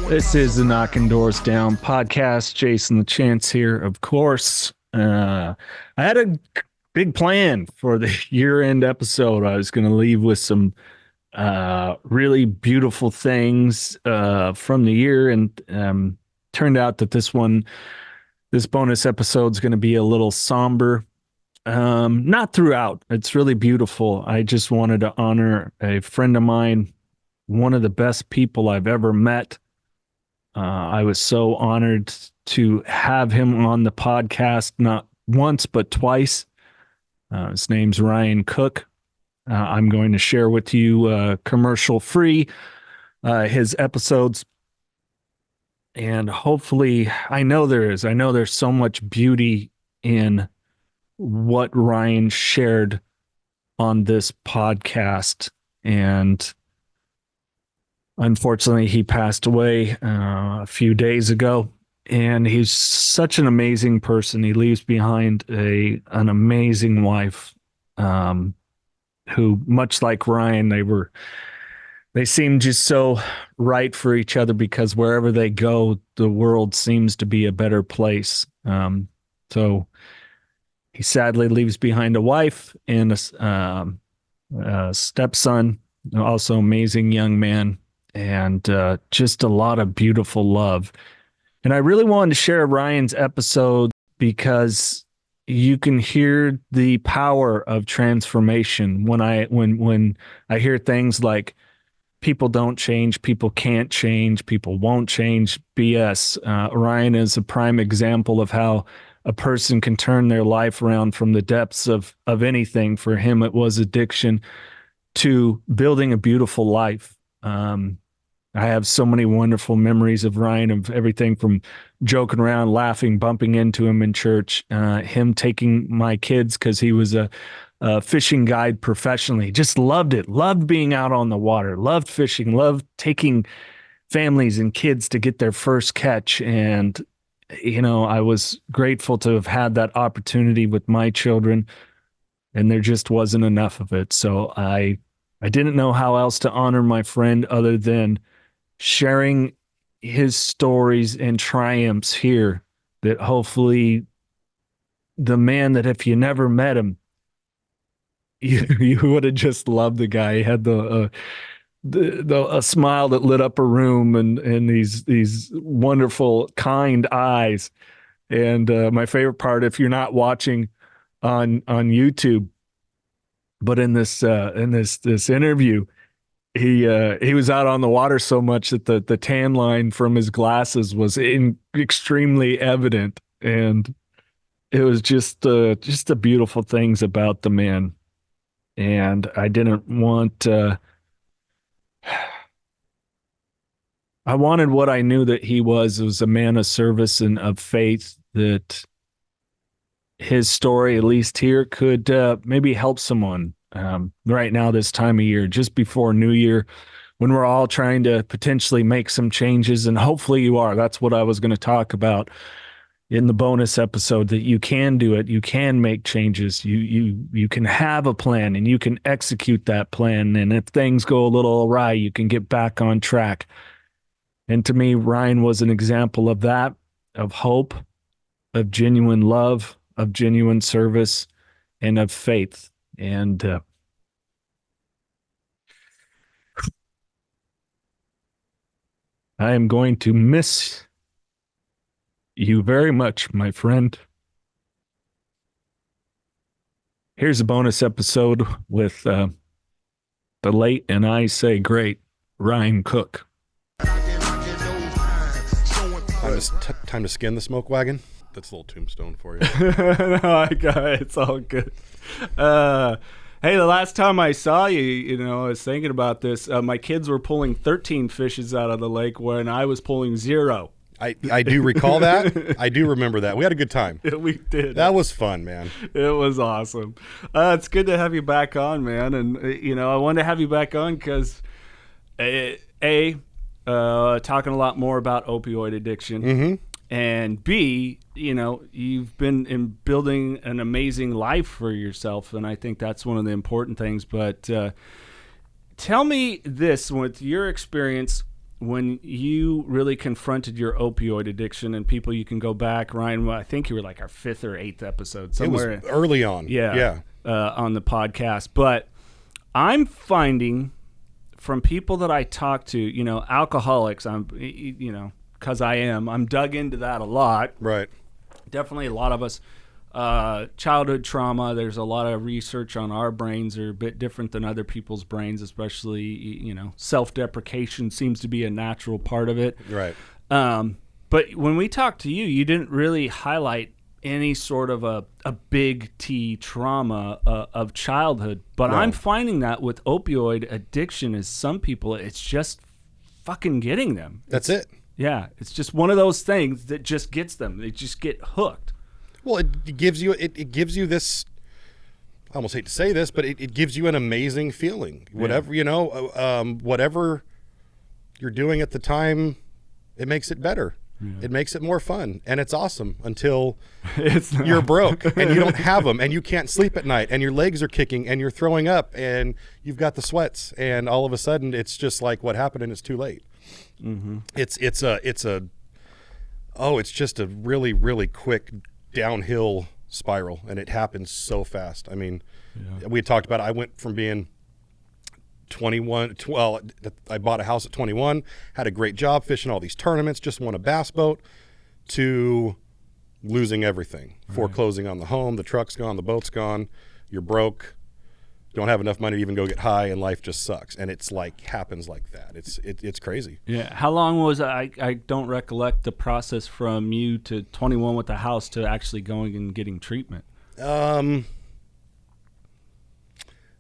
This is the Knockin Doorz Down podcast. Jason LaChance here, of course. I had a big plan for the year-end episode. I was going to leave with some really beautiful things from the year, and turned out that this bonus episode is going to be a little somber. Not throughout. It's really beautiful. I just wanted to honor a friend of mine, one of the best people I've ever met. I was so honored to have him on the podcast, not once, but twice. His name's Ryan Cook. I'm going to share with you commercial-free his episodes. And hopefully, I know there's so much beauty in what Ryan shared on this podcast. And unfortunately, he passed away a few days ago, and he's such an amazing person. He leaves behind an amazing wife, who, much like Ryan, they seem just so right for each other, because wherever they go, the world seems to be a better place. So he sadly leaves behind a wife and a stepson, also amazing young man. And just a lot of beautiful love. And I really wanted to share Ryan's episode because you can hear the power of transformation when I hear things like people don't change, people can't change, people won't change, BS. Ryan is a prime example of how a person can turn their life around from the depths of anything. For him, it was addiction, to building a beautiful life. I have so many wonderful memories of Ryan, of everything from joking around, laughing, bumping into him in church, him taking my kids because he was a fishing guide professionally. Just loved it, loved being out on the water, loved fishing, loved taking families and kids to get their first catch. And, I was grateful to have had that opportunity with my children, and there just wasn't enough of it. So I didn't know how else to honor my friend other than sharing his stories and triumphs here, that hopefully the man that if you never met him, you would have just loved the guy. He had a smile that lit up a room, and these wonderful, kind eyes. And my favorite part, if you're not watching on YouTube, but in this interview, he was out on the water so much that the tan line from his glasses was extremely evident, and it was just the beautiful things about the man. And I didn't want I wanted what I knew that he was a man of service and of faith, that his story, at least here, could maybe help someone right now, this time of year, just before New Year, when we're all trying to potentially make some changes. And hopefully you are. That's what I was going to talk about in the bonus episode, that you can do it. You can make changes. You can have a plan, and you can execute that plan. And if things go a little awry, you can get back on track. And to me, Ryan was an example of that, of hope, of genuine love, of genuine service, and of faith. And I am going to miss you very much, my friend. Here's a bonus episode with the late, and I say great, Ryan Cook. Time to skin the smoke wagon. That's a little tombstone for you. No, I got it. It's all good. Hey, the last time I saw you, I was thinking about this. My kids were pulling 13 fishes out of the lake when I was pulling 0. I do recall that. I do remember that. We had a good time. We did. That was fun, man. It was awesome. It's good to have you back on, man. And, I wanted to have you back on because, talking a lot more about opioid addiction. Mm-hmm. And B, you've been in building an amazing life for yourself. And I think that's one of the important things. But tell me this, with your experience, when you really confronted your opioid addiction, and people, you can go back, Ryan, I think you were like our 5th or 8th episode somewhere. It was early on. Yeah. On the podcast. But I'm finding from people that I talk to, alcoholics, I'm dug into that a lot. Right. Definitely a lot of us, childhood trauma. There's a lot of research on our brains are a bit different than other people's brains, especially, self-deprecation seems to be a natural part of it. Right. But when we talked to you, you didn't really highlight any sort of a big T trauma of childhood. But No. I'm finding that with opioid addiction is some people, it's just fucking getting them. That's it. Yeah, it's just one of those things that just gets them. They just get hooked. Well, it gives you this. I almost hate to say this, but it gives you an amazing feeling. Whatever whatever you're doing at the time, it makes it better. Yeah. It makes it more fun, and it's awesome until you're broke and you don't have them, and you can't sleep at night, and your legs are kicking, and you're throwing up, and you've got the sweats, and all of a sudden it's just like what happened, and it's too late. Mm-hmm. It's just a really, really quick downhill spiral, and it happens so fast. I mean, we had talked about it. I went from being 21, I bought a house at 21, had a great job fishing all these tournaments, just won a bass boat, to losing everything, foreclosing on the home, the truck's gone, the boat's gone, you're broke, don't have enough money to even go get high, and life just sucks. And it's like happens like that. It's crazy. I don't recollect the process from you to 21 with the house to actually going and getting treatment.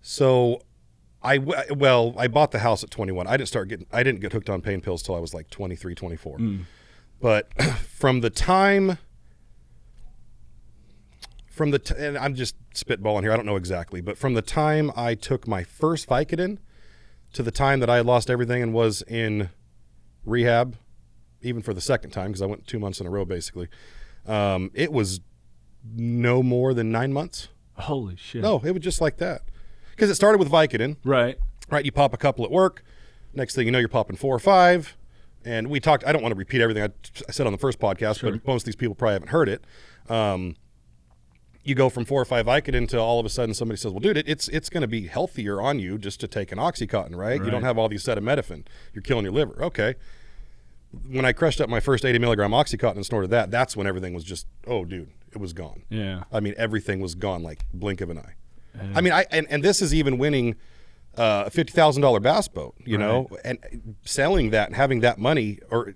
So I bought the house at 21. I didn't get hooked on pain pills till I was like 23, 24. But from the time and I'm just spitballing here, I don't know exactly, but from the time I took my first Vicodin to the time that I had lost everything and was in rehab, even for the second time, because I went 2 months in a row basically, it was no more than 9 months. Holy shit. No, it was just like that. Because it started with Vicodin. Right, you pop a couple at work. Next thing you know, you're popping 4 or 5. And we talked, I don't want to repeat everything I said on the first podcast, but most of these people probably haven't heard it. You go from 4 or 5 Vicodin to all of a sudden somebody says, well, dude, it's going to be healthier on you just to take an Oxycontin, right? You don't have all these acetaminophen. You're killing your liver. Okay. When I crushed up my first 80 milligram Oxycontin and snorted that, that's when everything was just, oh, dude, it was gone. Yeah. I mean, everything was gone like blink of an eye. I mean, and this is even winning a $50,000 bass boat, you know, and selling that and having that money, or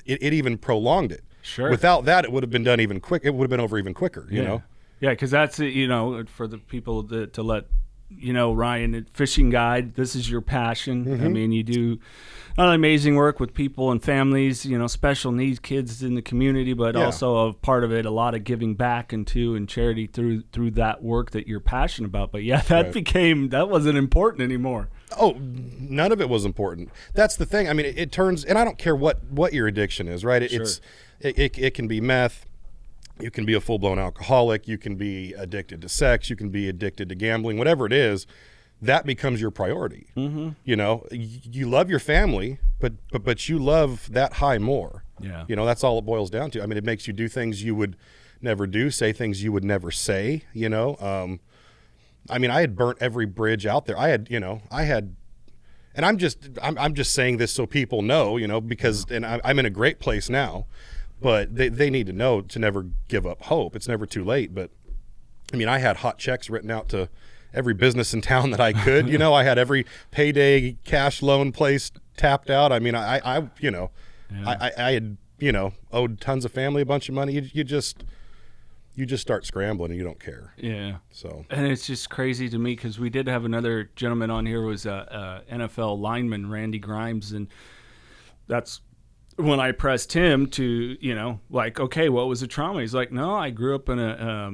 it even prolonged it. Sure. Without that, it would have been done even quick. It would have been over even quicker, you know? Yeah, because that's, for the people to let, Ryan, fishing guide, this is your passion. Mm-hmm. I mean, you do amazing work with people and families, special needs kids in the community, but also a part of it, a lot of giving back and charity through that work that you're passionate about. But that wasn't important anymore. Oh, none of it was important. That's the thing. I mean, it turns, and I don't care what your addiction is, right? It can be meth. You can be a full-blown alcoholic. You can be addicted to sex. You can be addicted to gambling. Whatever it is, that becomes your priority. Mm-hmm. You love your family, but you love that high more. Yeah. That's all it boils down to. I mean, it makes you do things you would never do, say things you would never say. I mean, I had burnt every bridge out there. And I'm just saying this so people know, because I'm in a great place now. But they need to know to never give up hope. It's never too late. But, I mean, I had hot checks written out to every business in town that I could. I had every payday cash loan place tapped out. I mean, I had, owed tons of family a bunch of money. You just start scrambling and you don't care. Yeah. So. And it's just crazy to me because we did have another gentleman on here who was a NFL lineman, Randy Grimes, and that's when I pressed him to, okay, what was the trauma? He's like, no, I grew up in a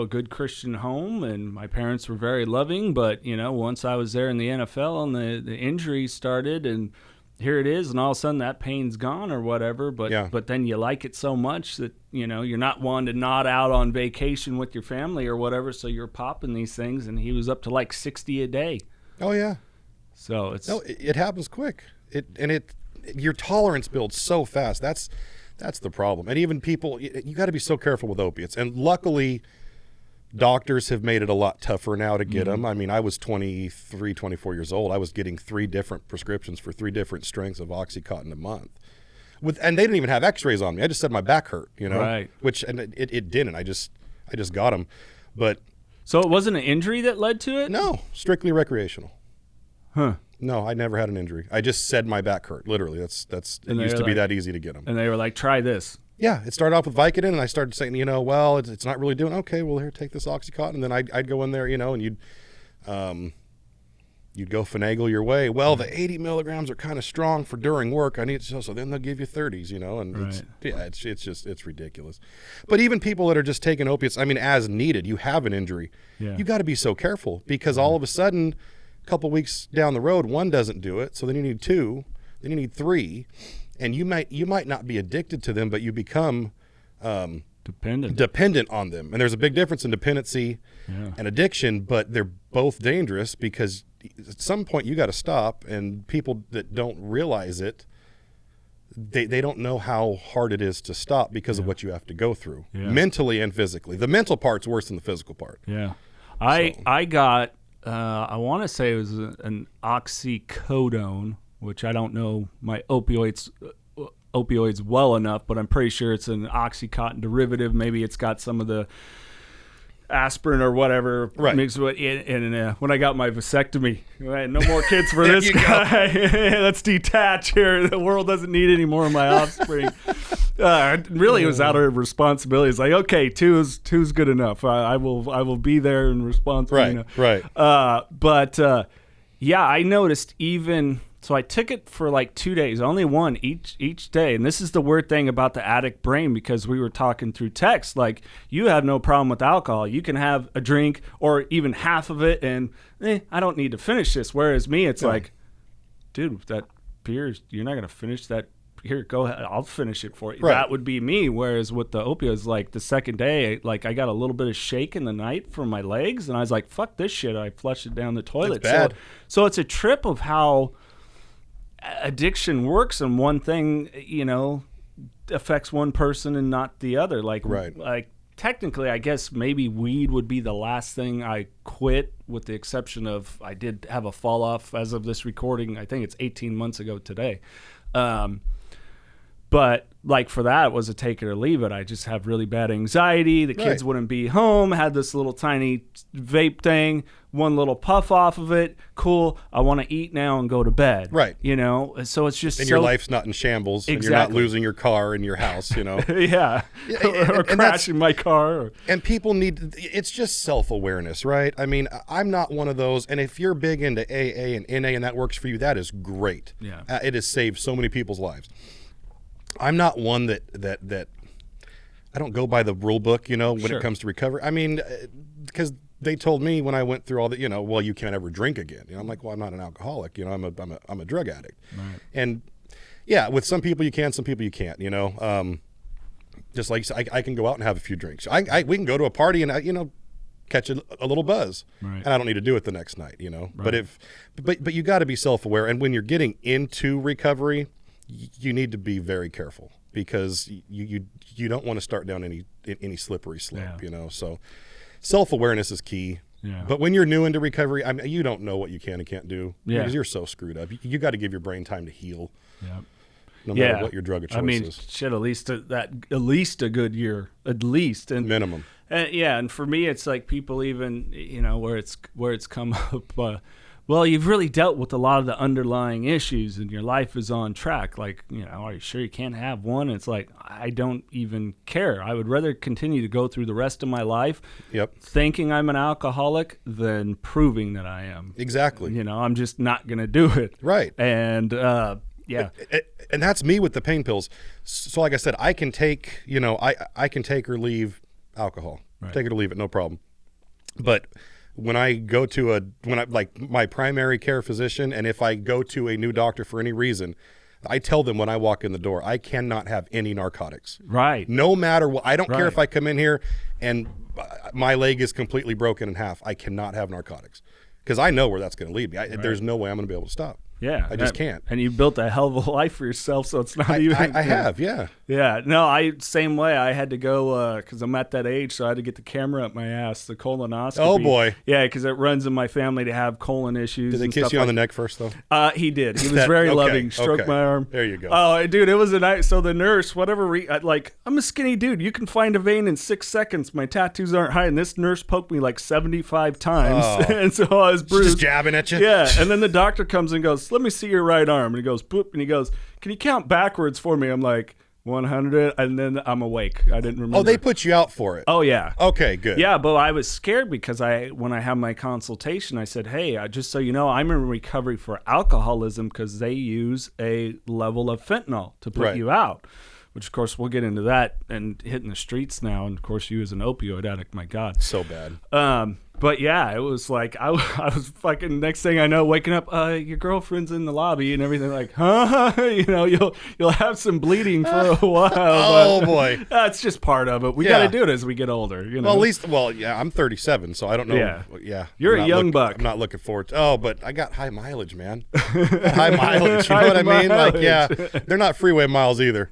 good Christian home, and my parents were very loving. But, once I was there in the NFL and the injuries started, and here it is, and all of a sudden that pain's gone or whatever. But then you like it so much that, you're not one to not out on vacation with your family or whatever. So you're popping these things, and he was up to like 60 a day. Oh, yeah. So it happens quick. your tolerance builds so fast. That's the problem. And even people, you got to be so careful with opiates. And luckily, doctors have made it a lot tougher now to get them. I mean, I was 23, 24 years old. I was getting 3 different prescriptions for 3 different strengths of Oxycontin a month. And they didn't even have x-rays on me. I just said my back hurt, Right. Which, and it didn't. I just got them. But So it wasn't an injury that led to it? no, strictly recreational. Huh. No, I never had an injury. I just said my back hurt. Literally, it used to be that easy to get them. And they were like, try this. Yeah, it started off with Vicodin, and I started saying, well, it's not really doing okay. Well, here, take this Oxycontin, and then I'd go in there, and you'd go finagle your way. Well, the 80 milligrams are kind of strong for during work. I need so then they'll give you 30s, and Right. it's ridiculous. But even people that are just taking opiates, I mean, as needed, you have an injury, you got to be so careful because all of a sudden, a couple weeks down the road, one doesn't do it, so then you need 2, then you need 3. And you might not be addicted to them, but you become dependent on them. And there's a big difference in dependency and addiction, but they're both dangerous because at some point you got to stop. And people that don't realize it, they don't know how hard it is to stop because of what you have to go through mentally and physically. The mental part's worse than the physical part. Yeah. I got, I want to say it was an oxycodone, which I don't know my opioids well enough, but I'm pretty sure it's an Oxycontin derivative. Maybe it's got some of the aspirin or whatever mixed with it. And when I got my vasectomy, right, no more kids for this guy. Let's detach here. The world doesn't need any more of my offspring. Really, it was out of responsibility. It's like, okay, two's good enough. I will be there and responsible. Right. But yeah, I noticed even. So I took it for like 2 days, only one each day. And this is the weird thing about the addict brain, because we were talking through text, like you have no problem with alcohol. You can have a drink or even half of it and I don't need to finish this. Whereas me, it's like, dude, that beer, you're not going to finish that. Here, go ahead. I'll finish it for you. Right. That would be me. Whereas with the opioids, like the second day, like I got a little bit of shake in the night from my legs. And I was like, fuck this shit. I flushed it down the toilet. That's bad. So it's a trip of how addiction works, and one thing affects one person and not the other. Like technically, I guess maybe weed would be the last thing I quit, with the exception of I did have a fall off as of this recording. I think it's 18 months ago today. But like for that, it was a take it or leave it. I just have really bad anxiety. The kids wouldn't be home. Had this little tiny vape thing, one little puff off of it. Cool. I want to eat now and go to bed. Right. So it's just your life's not in shambles. Exactly. And you're not losing your car in your house, Yeah. Or crashing my car. And people it's just self-awareness, right? I mean, I'm not one of those. And if you're big into AA and NA and that works for you, that is great. Yeah. It has saved so many people's lives. I'm not one that I don't go by the rule book, when it comes to recovery. I mean, because they told me when I went through all that, well, you can't ever drink again. I'm like, well, I'm not an alcoholic. I'm a drug addict. Right. And yeah, with some people you can, some people you can't. Just like you said, I can go out and have a few drinks. We can go to a party and catch a little buzz, and I don't need to do it the next night. Right. But you got to be self-aware. And when you're getting into recovery, you need to be very careful, because you don't want to start down any slippery slope, So self-awareness is key. Yeah. But when you're new into recovery, I mean, you don't know what you can and can't do because you're so screwed up. You got to give your brain time to heal. Yeah. No matter what your drug of choice is. Shit, at least a good year, at least, and minimum. And for me, it's like people even where it's come up. Well, you've really dealt with a lot of the underlying issues and your life is on track. Like, are you sure you can't have one? And it's like, I don't even care. I would rather continue to go through the rest of my life thinking I'm an alcoholic than proving that I am. Exactly. I'm just not going to do it. Right. And, yeah. And that's me with the pain pills. So like I said, I can take, I can take or leave alcohol. Right. Take it or leave it, no problem. But when I go to my primary care physician, and if I go to a new doctor for any reason, I tell them when I walk in the door, I cannot have any narcotics. Right. No matter what. I don't care if I come in here and my leg is completely broken in half. I cannot have narcotics because I know where that's going to lead me. There's no way I'm going to be able to stop. Yeah, I just can't. And you built a hell of a life for yourself, so it's not even. I have, yeah. Yeah, no, same way. I had to go because I'm at that age, so I had to get the camera up my ass, the colonoscopy. Oh boy, yeah, because it runs in my family to have colon issues. Did they kiss you on the neck first though? He did. He was very loving. Stroked my arm. There you go. Oh, dude, it was a night. So the nurse, I'm a skinny dude. You can find a vein in 6 seconds. My tattoos aren't high, and this nurse poked me like 75 times, and so I was bruised. Just jabbing at you. Yeah, and then the doctor comes and goes, "Let me see your right arm," and he goes, "Boop," and he goes, "Can you count backwards for me?" I'm like, 100, and then I'm awake. I didn't remember. Oh, they put you out for it. Oh yeah. Okay, good. Yeah, but I was scared because when I had my consultation, I said, "Hey, just so you know, I'm in recovery for alcoholism because they use a level of fentanyl to put you out." Which, of course, we'll get into that and hitting the streets now. And, of course, you as an opioid addict, my God. So bad. But, yeah, it was like I was fucking, next thing I know, waking up, your girlfriend's in the lobby and everything, like, huh? You'll have some bleeding for a while. Oh, boy. That's just part of it. We got to do it as we get older. Well, I'm 37, so I don't know. Yeah. You're a young buck. I'm not looking forward to but I got high mileage, man. High mileage. You know what I mean? Like, yeah, they're not freeway miles either.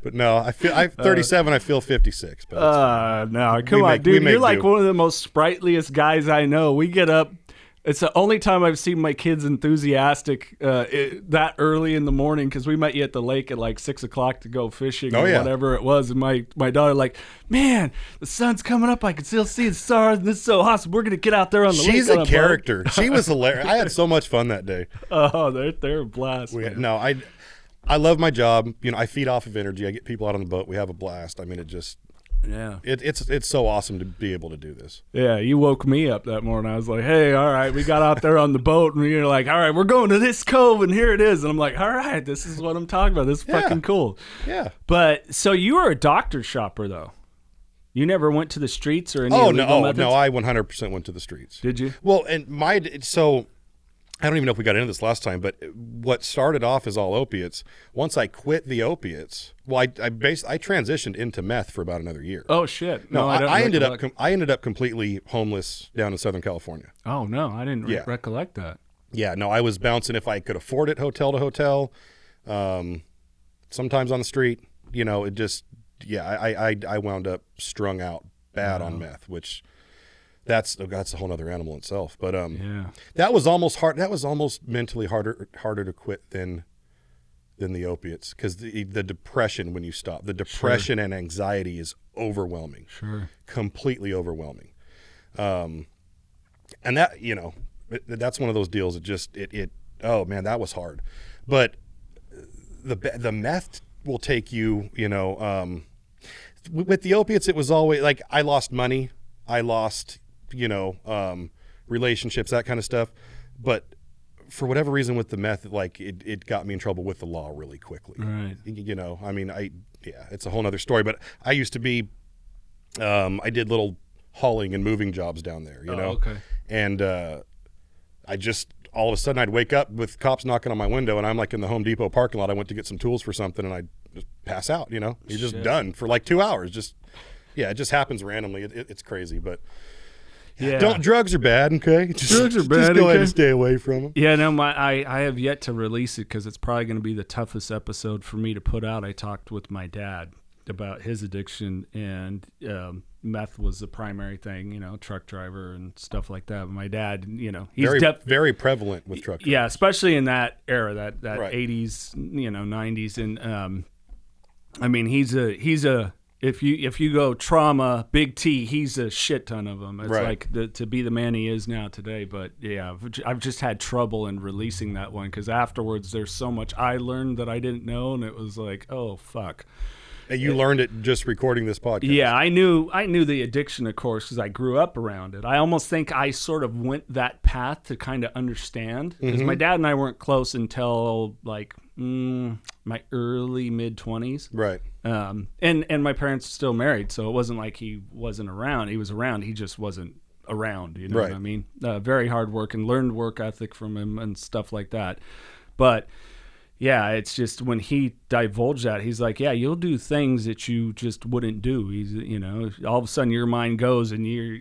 But no, I'm 37, I feel 56. But no, come on, dude. You're like one of the most sprightliest guys I know. We get up. It's the only time I've seen my kids enthusiastic that early in the morning because we met you at the lake at like 6 o'clock to go fishing or whatever it was. And my daughter like, man, the sun's coming up. I can still see the stars. And this is so awesome. We're going to get out there on the lake. She's a character. She was hilarious. I had so much fun that day. Oh, they're a blast. I love my job. I feed off of energy. I get people out on the boat. We have a blast. I mean, it's so awesome to be able to do this. Yeah, you woke me up that morning. I was like, hey, all right, we got out there on the boat, and you're like, all right, we're going to this cove, and here it is. And I'm like, all right, this is what I'm talking about. This is fucking cool. Yeah. But so you were a doctor shopper, though. You never went to the streets or any illegal methods? No, I 100% went to the streets. Did you? Well, and I don't even know if we got into this last time, but what started off as all opiates, once I quit the opiates, I transitioned into meth for about another year. Oh shit! No, I ended up completely homeless down in Southern California. Oh no, I didn't recollect that. Yeah, no, I was bouncing if I could afford it, hotel to hotel, sometimes on the street. It just I wound up strung out bad on meth, which. That's a whole other animal itself, but that was almost hard. That was almost mentally harder to quit than the opiates because the depression when you stop, the depression and anxiety is overwhelming. Sure, completely overwhelming. And that that's one of those deals. Oh man, that was hard. But the meth will take you. With the opiates, it was always like I lost money, I lost. Relationships, that kind of stuff. But for whatever reason with the meth, like it got me in trouble with the law really quickly. Right. It's a whole nother story, but I used to be, I did little hauling and moving jobs down there, okay. And I just, all of a sudden I'd wake up with cops knocking on my window and I'm like in the Home Depot parking lot. I went to get some tools for something and I just pass out, You're just done for like 2 hours. It just happens randomly. It's crazy, but yeah. Drugs are bad, okay? Drugs are bad. Just go ahead and stay away from them. Yeah, no, I have yet to release it because it's probably going to be the toughest episode for me to put out. I talked with my dad about his addiction, and meth was the primary thing, truck driver and stuff like that. But my dad, he's very prevalent with truck drivers. Yeah, especially in that era, that right. 80s, 90s, and he's a If you go trauma, big T, he's a shit ton of them. It's right. like to be the man he is now today. But yeah, I've just had trouble in releasing that one because afterwards there's so much I learned that I didn't know, and it was like, oh fuck. And you learned it just recording this podcast. Yeah, I knew the addiction, of course, because I grew up around it. I almost think I sort of went that path to kind of understand because my dad and I weren't close until like my early mid-20s. Right. And my parents are still married, so it wasn't like he wasn't around. He was around. He just wasn't around. You know right. what I mean? Very hard work and learned work ethic from him and stuff like that. But yeah, it's just when he divulged that, he's like, yeah, you'll do things that you just wouldn't do. He's, all of a sudden your mind goes and you're,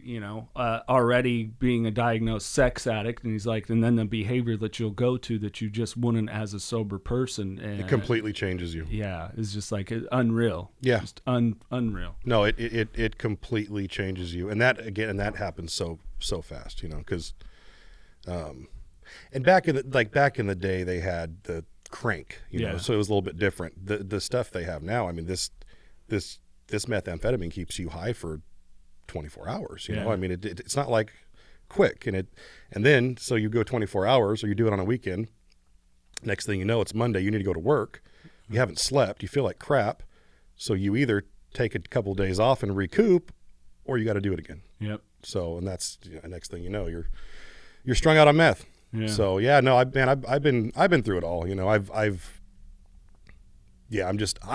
already being a diagnosed sex addict. And he's like, and then the behavior that you'll go to that you just wouldn't as a sober person. And It completely changes you. yeah, it's just like unreal. Yeah. Just unreal. No, it completely changes you. And that happens so fast, because, and back in the day they had the crank, so it was a little bit different. The stuff they have now, I mean, this methamphetamine keeps you high for 24 hours, I mean, it's not like quick, and then so you go 24 hours or you do it on a weekend. Next thing you know, it's Monday, you need to go to work. You haven't slept, you feel like crap. So you either take a couple of days off and recoup, or you got to do it again. Yep. So, and that's next thing you know, you're strung out on meth. Yeah. So yeah, no, I've been through it all. I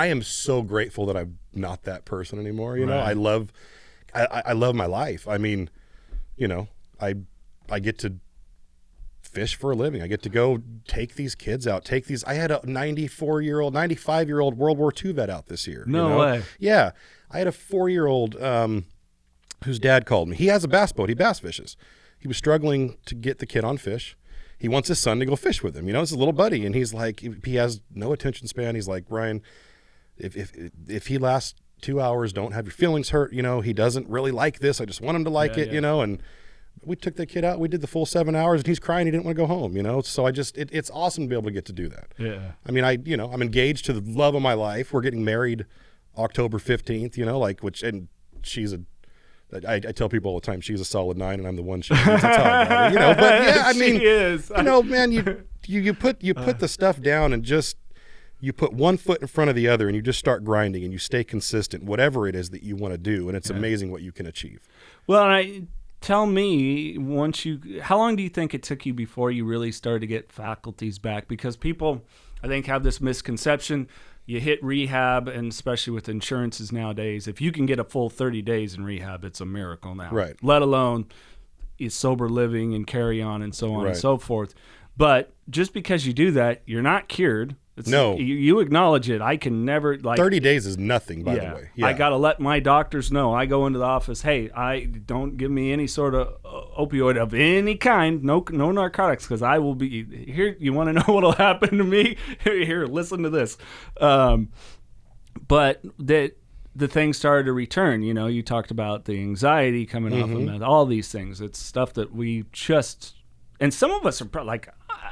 am so grateful that I'm not that person anymore. Right. I love my life. I mean, I get to fish for a living. I get to go take these kids out. I had a 95-year-old World War II vet out this year. No way. Yeah, I had a 4-year-old whose dad called me. He has a bass boat. He bass fishes. He was struggling to get the kid on fish. He wants his son to go fish with him. It's a little buddy, and he's like, he has no attention span. He's like, Brian, if he lasts 2 hours, don't have your feelings hurt. He doesn't really like this. I just want him to like it. Yeah. And we took the kid out. We did the full 7 hours, and he's crying. He didn't want to go home. So it's awesome to be able to get to do that. Yeah. I mean, I'm engaged to the love of my life. We're getting married October 15th. And she's I tell people all the time she's a solid 9 and I'm the one she needs. That's how I got her, But yeah, I mean, she is. Man, you put the stuff down and just you put one foot in front of the other and you just start grinding and you stay consistent, whatever it is that you want to do, and it's amazing what you can achieve. Well, tell me, how long do you think it took you before you really started to get faculties back? Because people, I think, have this misconception. You hit rehab, and especially with insurances nowadays, if you can get a full 30 days in rehab, it's a miracle now. Right. Let alone sober living and carry on and so on Right. and so forth. But just because you do that, you're not cured. No. You acknowledge it. I can never 30 days is nothing, by the way. Yeah. I got to let my doctors know. I go into the office, hey, I don't give me any sort of opioid of any kind, no narcotics, because I will be here. You want to know what will happen to me? Here, listen to this. But the things started to return. You talked about the anxiety coming off of meth, all these things. It's stuff that we just, and some of us are like,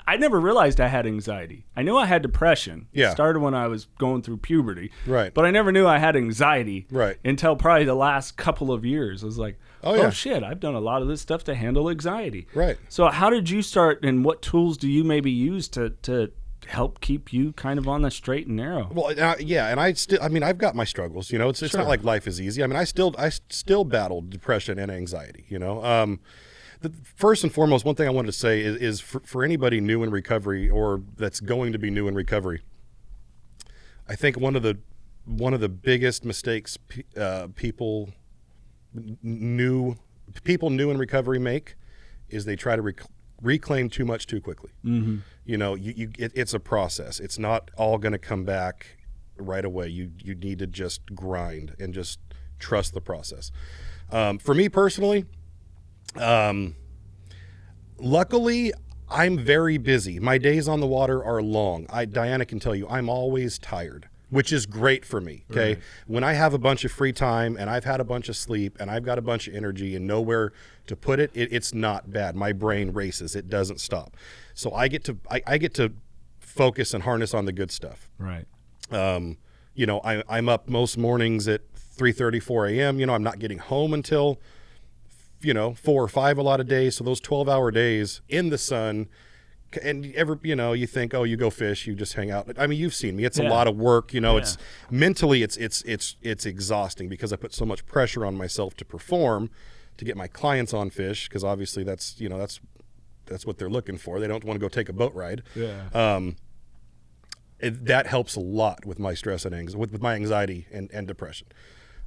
I never realized I had anxiety. I knew I had depression. Yeah. It started when I was going through puberty. Right. But I never knew I had anxiety. Right. Until probably the last couple of years. I was like, oh shit, I've done a lot of this stuff to handle anxiety. Right. So how did you start, and what tools do you maybe use to help keep you kind of on the straight and narrow? Well, and I've got my struggles. It's not like life is easy. I mean, I still battle depression and anxiety. First and foremost, one thing I wanted to say is for anybody new in recovery or that's going to be new in recovery, I think one of the biggest mistakes people new in recovery make is they try to reclaim too much too quickly. Mm-hmm. It's a process. It's not all going to come back right away. You need to just grind and just trust the process. For me personally, luckily, I'm very busy. My days on the water are long. Diana can tell you, I'm always tired, which is great for me. Okay. Right. When I have a bunch of free time and I've had a bunch of sleep and I've got a bunch of energy and nowhere to put it, it's not bad. My brain races. It doesn't stop. So I get to focus and harness on the good stuff. Right. I'm up most mornings at 3:30, 4 a.m. I'm not getting home until 4 or 5 a lot of days. So those 12-hour days in the sun, and you think, oh, you go fish, you just hang out. I mean, you've seen me. It's a lot of work. It's mentally, it's exhausting because I put so much pressure on myself to perform, to get my clients on fish, because obviously that's what they're looking for. They don't want to go take a boat ride. Yeah. That helps a lot with my stress and with my anxiety and depression.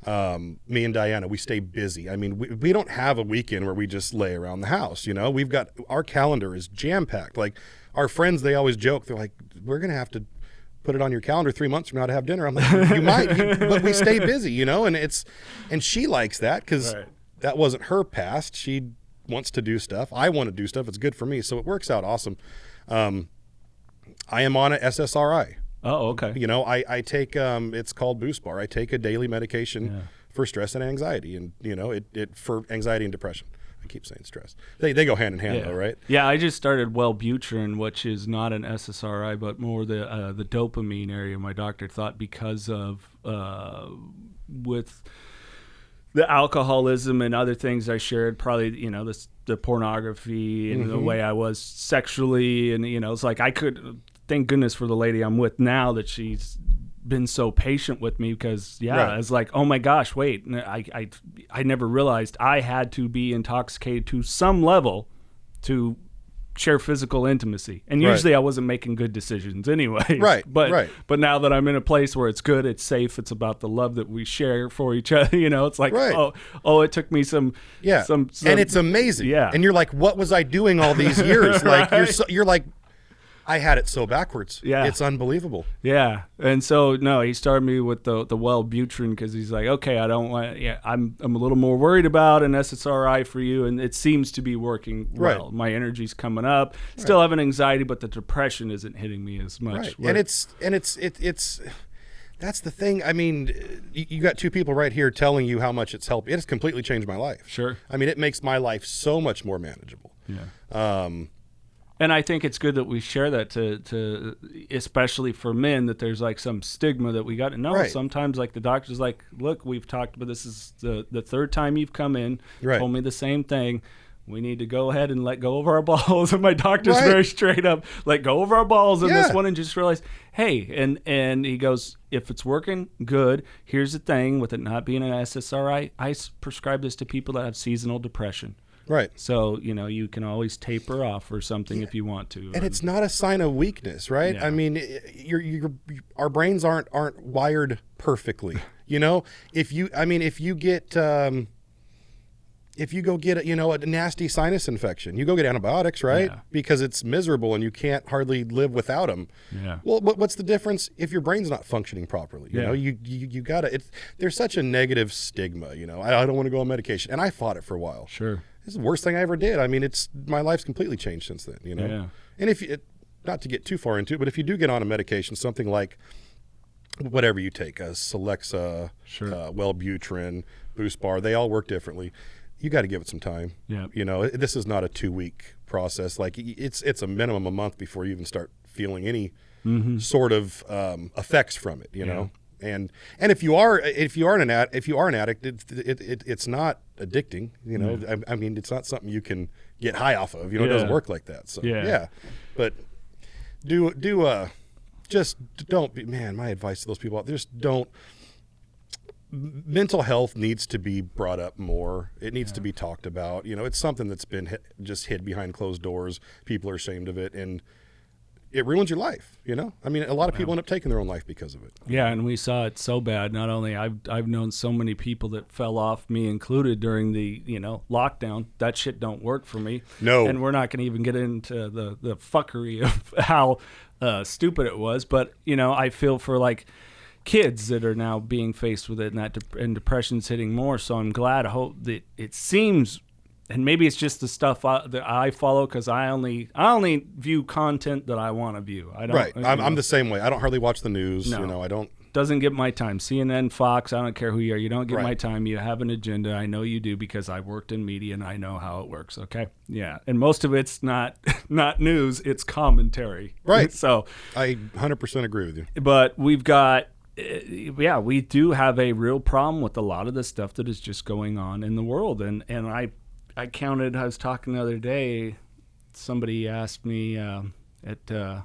Me and Diana, we stay busy. I mean, we don't have a weekend where we just lay around the house. We've got, our calendar is jam packed. Like our friends, they always joke. They're like, we're going to have to put it on your calendar 3 months from now to have dinner. I'm like, you might, but we stay busy, you know, and she likes that because that wasn't her past. She wants to do stuff. I want to do stuff. It's good for me. So it works out awesome. I am on a SSRI. Oh, okay. You know, I take, it's called Boost Bar. I take a daily medication for stress and anxiety, and, you know, it for anxiety and depression. I keep saying stress. They go hand in hand, though, right? Yeah, I just started Wellbutrin, which is not an SSRI, but more the dopamine area. My doctor thought because of with the alcoholism and other things I shared, probably, you know, the pornography and the way I was sexually, and, you know, it's like I could, thank goodness for the lady I'm with now that she's been so patient with me, because it's like, oh my gosh, wait, I never realized I had to be intoxicated to some level to share physical intimacy, and usually I wasn't making good decisions anyway. But now that I'm in a place where it's good, it's safe, it's about the love that we share for each other, you know, it's like, oh, it took me some and it's amazing, and you're like, what was I doing all these years? Like you're like, I had it so backwards. Yeah. It's unbelievable. Yeah. And so, no, he started me with the Wellbutrin, because he's like, okay, I don't want, I'm a little more worried about an SSRI for you. And it seems to be working well. My energy's coming up. Still having anxiety, but the depression isn't hitting me as much. And it's that's the thing. I mean, you got two people right here telling you how much it's helped. It has completely changed my life. Sure. I mean, it makes my life so much more manageable. Yeah. And I think it's good that we share that to especially for men, that there's like some stigma that we got to know. Sometimes like the doctor's like, look, we've talked about this is the third time you've come in, told me the same thing. We need to go ahead and let go of our balls. And my doctor's very straight up, let go of our balls in this one, and just realize, hey, and he goes, if it's working, good. Here's the thing with it not being an SSRI, I prescribe this to people that have seasonal depression. Right. So, you know, you can always taper off or something if you want to. And it's not a sign of weakness, right? Yeah. I mean, our brains aren't wired perfectly. You know, if you get if you go get a nasty sinus infection, you go get antibiotics, right? Yeah. Because it's miserable and you can't hardly live without them. Yeah. Well, what's the difference if your brain's not functioning properly? You know, you gotta. There's such a negative stigma. You know, I don't want to go on medication, and I fought it for a while. Sure. This is the worst thing I ever did. I mean, my life's completely changed since then. You know. Yeah. And if you, not to get too far into it, but if you do get on a medication, something like whatever you take, Celexa, Wellbutrin, Boost Bar, they all work differently. You got to give it some time. Yeah. You know, this is not a 2-week process. Like it's a minimum a month before you even start feeling any sort of effects from it. You know, and if you are an addict, it's not addicting. You know, I mean, it's not something you can get high off of. You know, it doesn't work like that. So but just don't be, man. My advice to those people out there, just don't. Mental health needs to be brought up more. It needs to be talked about. You know, it's something that's been just hid behind closed doors. People are ashamed of it, and it ruins your life. You know, I mean, a lot of people end up taking their own life because of it. Yeah, and we saw it so bad. Not only I've known so many people that fell off, me included, during the lockdown. That shit don't work for me. No, and we're not going to even get into the fuckery of how stupid it was. But I feel for like kids that are now being faced with it, and depression's hitting more. So I'm glad. I hope that it seems, and maybe it's just the stuff that I follow, because I only view content that I want to view. I don't. Right. I'm the same way. I don't hardly watch the news. No. I don't. Doesn't get my time. CNN, Fox, I don't care who you are. You don't get my time. You have an agenda. I know you do, because I worked in media and I know how it works. Okay. Yeah. And most of it's not news. It's commentary. Right. So I 100% agree with you. But we've got. We do have a real problem with a lot of the stuff that is just going on in the world. And I counted, I was talking the other day, somebody asked me at the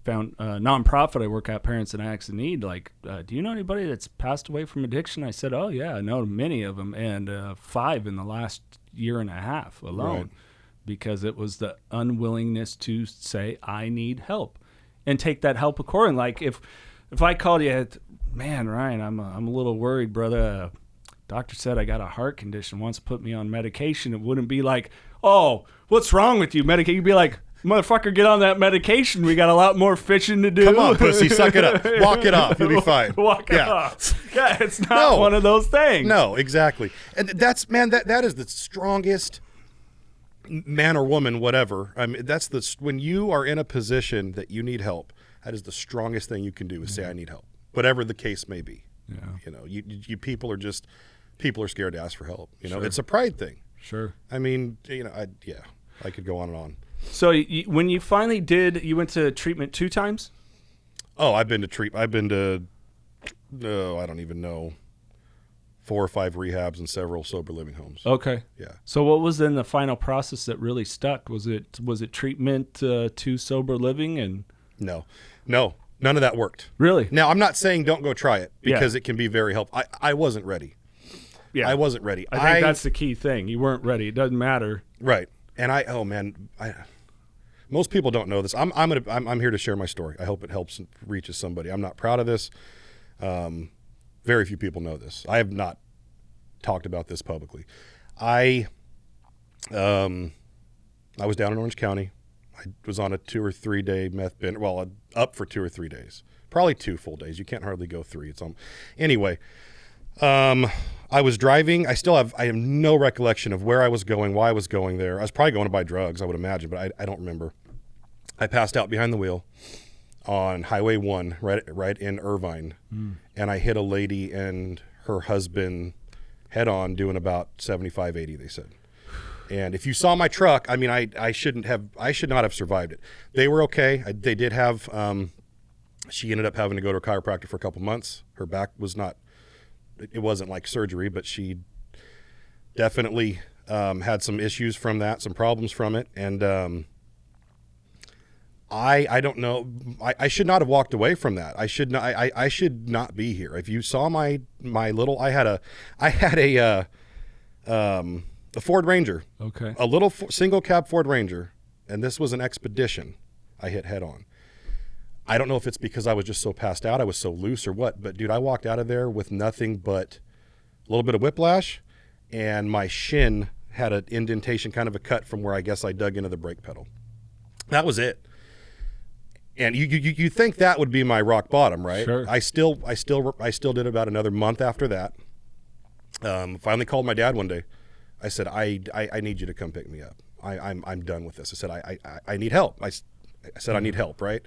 nonprofit I work at, Parents in Acts of Need, like, do you know anybody that's passed away from addiction? I said, oh, yeah, I know many of them, and 5 in the last year and a half alone, because it was the unwillingness to say, I need help, and take that help accordingly. Like, if I called you, man, Ryan, I'm a little worried, brother. Doctor said I got a heart condition, wants to put me on medication. It wouldn't be like, oh, what's wrong with you? Medication. You'd be like, Motherfucker, get on that medication. We got a lot more fishing to do. Come on, pussy, suck it up. Walk it off. You'll be fine. Walk it off. Yeah, it's not one of those things. No, exactly. And that's, man, that is the strongest man or woman, whatever. I mean, when you are in a position that you need help, that is the strongest thing you can do is say, I need help, whatever the case may be. Yeah. You know, you people are scared to ask for help. You know, it's a pride thing. Sure. I mean, you know, I could go on and on. So when you finally you went to treatment 2 times? Oh, I've been to, I don't even know, 4 or 5 rehabs and several sober living homes. Okay. Yeah. So what was then the final process that really stuck? Was it treatment to sober living and? No, none of that worked. Really? Now, I'm not saying don't go try it because it can be very helpful. I wasn't ready. Yeah. I wasn't ready. I think that's the key thing. You weren't ready. It doesn't matter. Right. And most people don't know this. I'm here to share my story. I hope it helps and reaches somebody. I'm not proud of this. Very few people know this. I have not talked about this publicly. I was down in Orange County. I was on a 2 or 3 day meth binge. Well, up for 2 or 3 days. Probably 2 full days. You can't hardly go 3. Anyway. I was driving. I have no recollection of where I was going, why I was going there. I was probably going to buy drugs, I would imagine, but I don't remember. I passed out behind the wheel on Highway 1 right in Irvine, and I hit a lady and her husband head on doing about 75, 80, they said. And if you saw my truck, I mean, I should not have survived it. They were okay. They did have, she ended up having to go to a chiropractor for a couple months. Her back was not, it wasn't like surgery, but she definitely had some issues from that, some problems from it. And I don't know. I should not have walked away from that. I should not be here. If you saw my little, I had a Ford Ranger. Okay. A little single cab Ford Ranger, and this was an Expedition I hit head on. I don't know if it's because I was just so passed out, I was so loose or what, but dude, I walked out of there with nothing but a little bit of whiplash, and my shin had an indentation, kind of a cut from where I guess I dug into the brake pedal. That was it. And you think that would be my rock bottom, right? Sure. I still did about another month after that. Finally called my dad one day. I said, I need you to come pick me up. I'm done with this. I said, I need help. I said, I need help, right?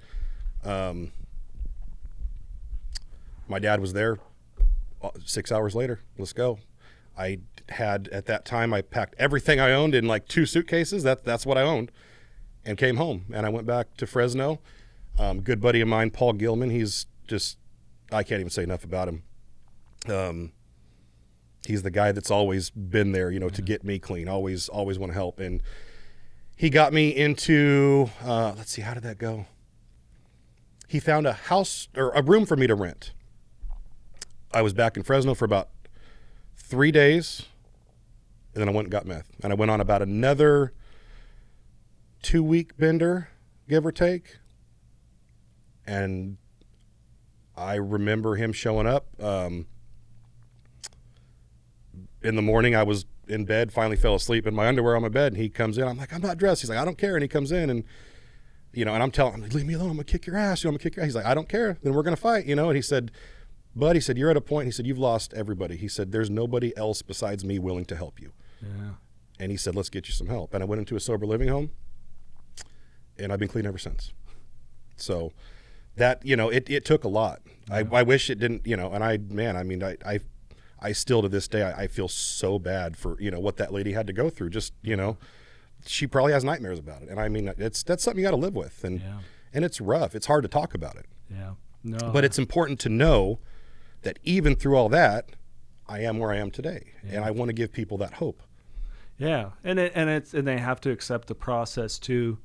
My dad was there 6 hours later. Let's go. I had, at that time, I packed everything I owned in like 2 suitcases. That's what I owned, and came home. And I went back to Fresno. Good buddy of mine, Paul Gilman. He's just, I can't even say enough about him. He's the guy that's always been there, to get me clean. Always want to help. And he got me into, let's see, how did that go? He found a house or a room for me to rent. I was back in Fresno for about 3 days, and then I went and got meth. And I went on about another 2-week bender, give or take. And I remember him showing up. In the morning, I was in bed, finally fell asleep in my underwear on my bed, and he comes in. I'm like, I'm not dressed. He's like, I don't care. And he comes in, and and I'm telling him, leave me alone. I'm gonna kick your ass. I'm gonna kick your ass. He's like, I don't care. Then we're gonna fight. And he said, Bud, he said, you're at a point. He said, you've lost everybody. He said, there's nobody else besides me willing to help you. Yeah. And he said, let's get you some help. And I went into a sober living home, and I've been clean ever since. So that, it took a lot. Yeah. I wish it didn't, and I still to this day, I feel so bad for, what that lady had to go through. Just, she probably has nightmares about it. And I mean, that's something you got to live with. And it's rough. It's hard to talk about it. Yeah. No. But it's important to know that even through all that, I am where I am today. Yeah. And I want to give people that hope. Yeah. And they have to accept the process too.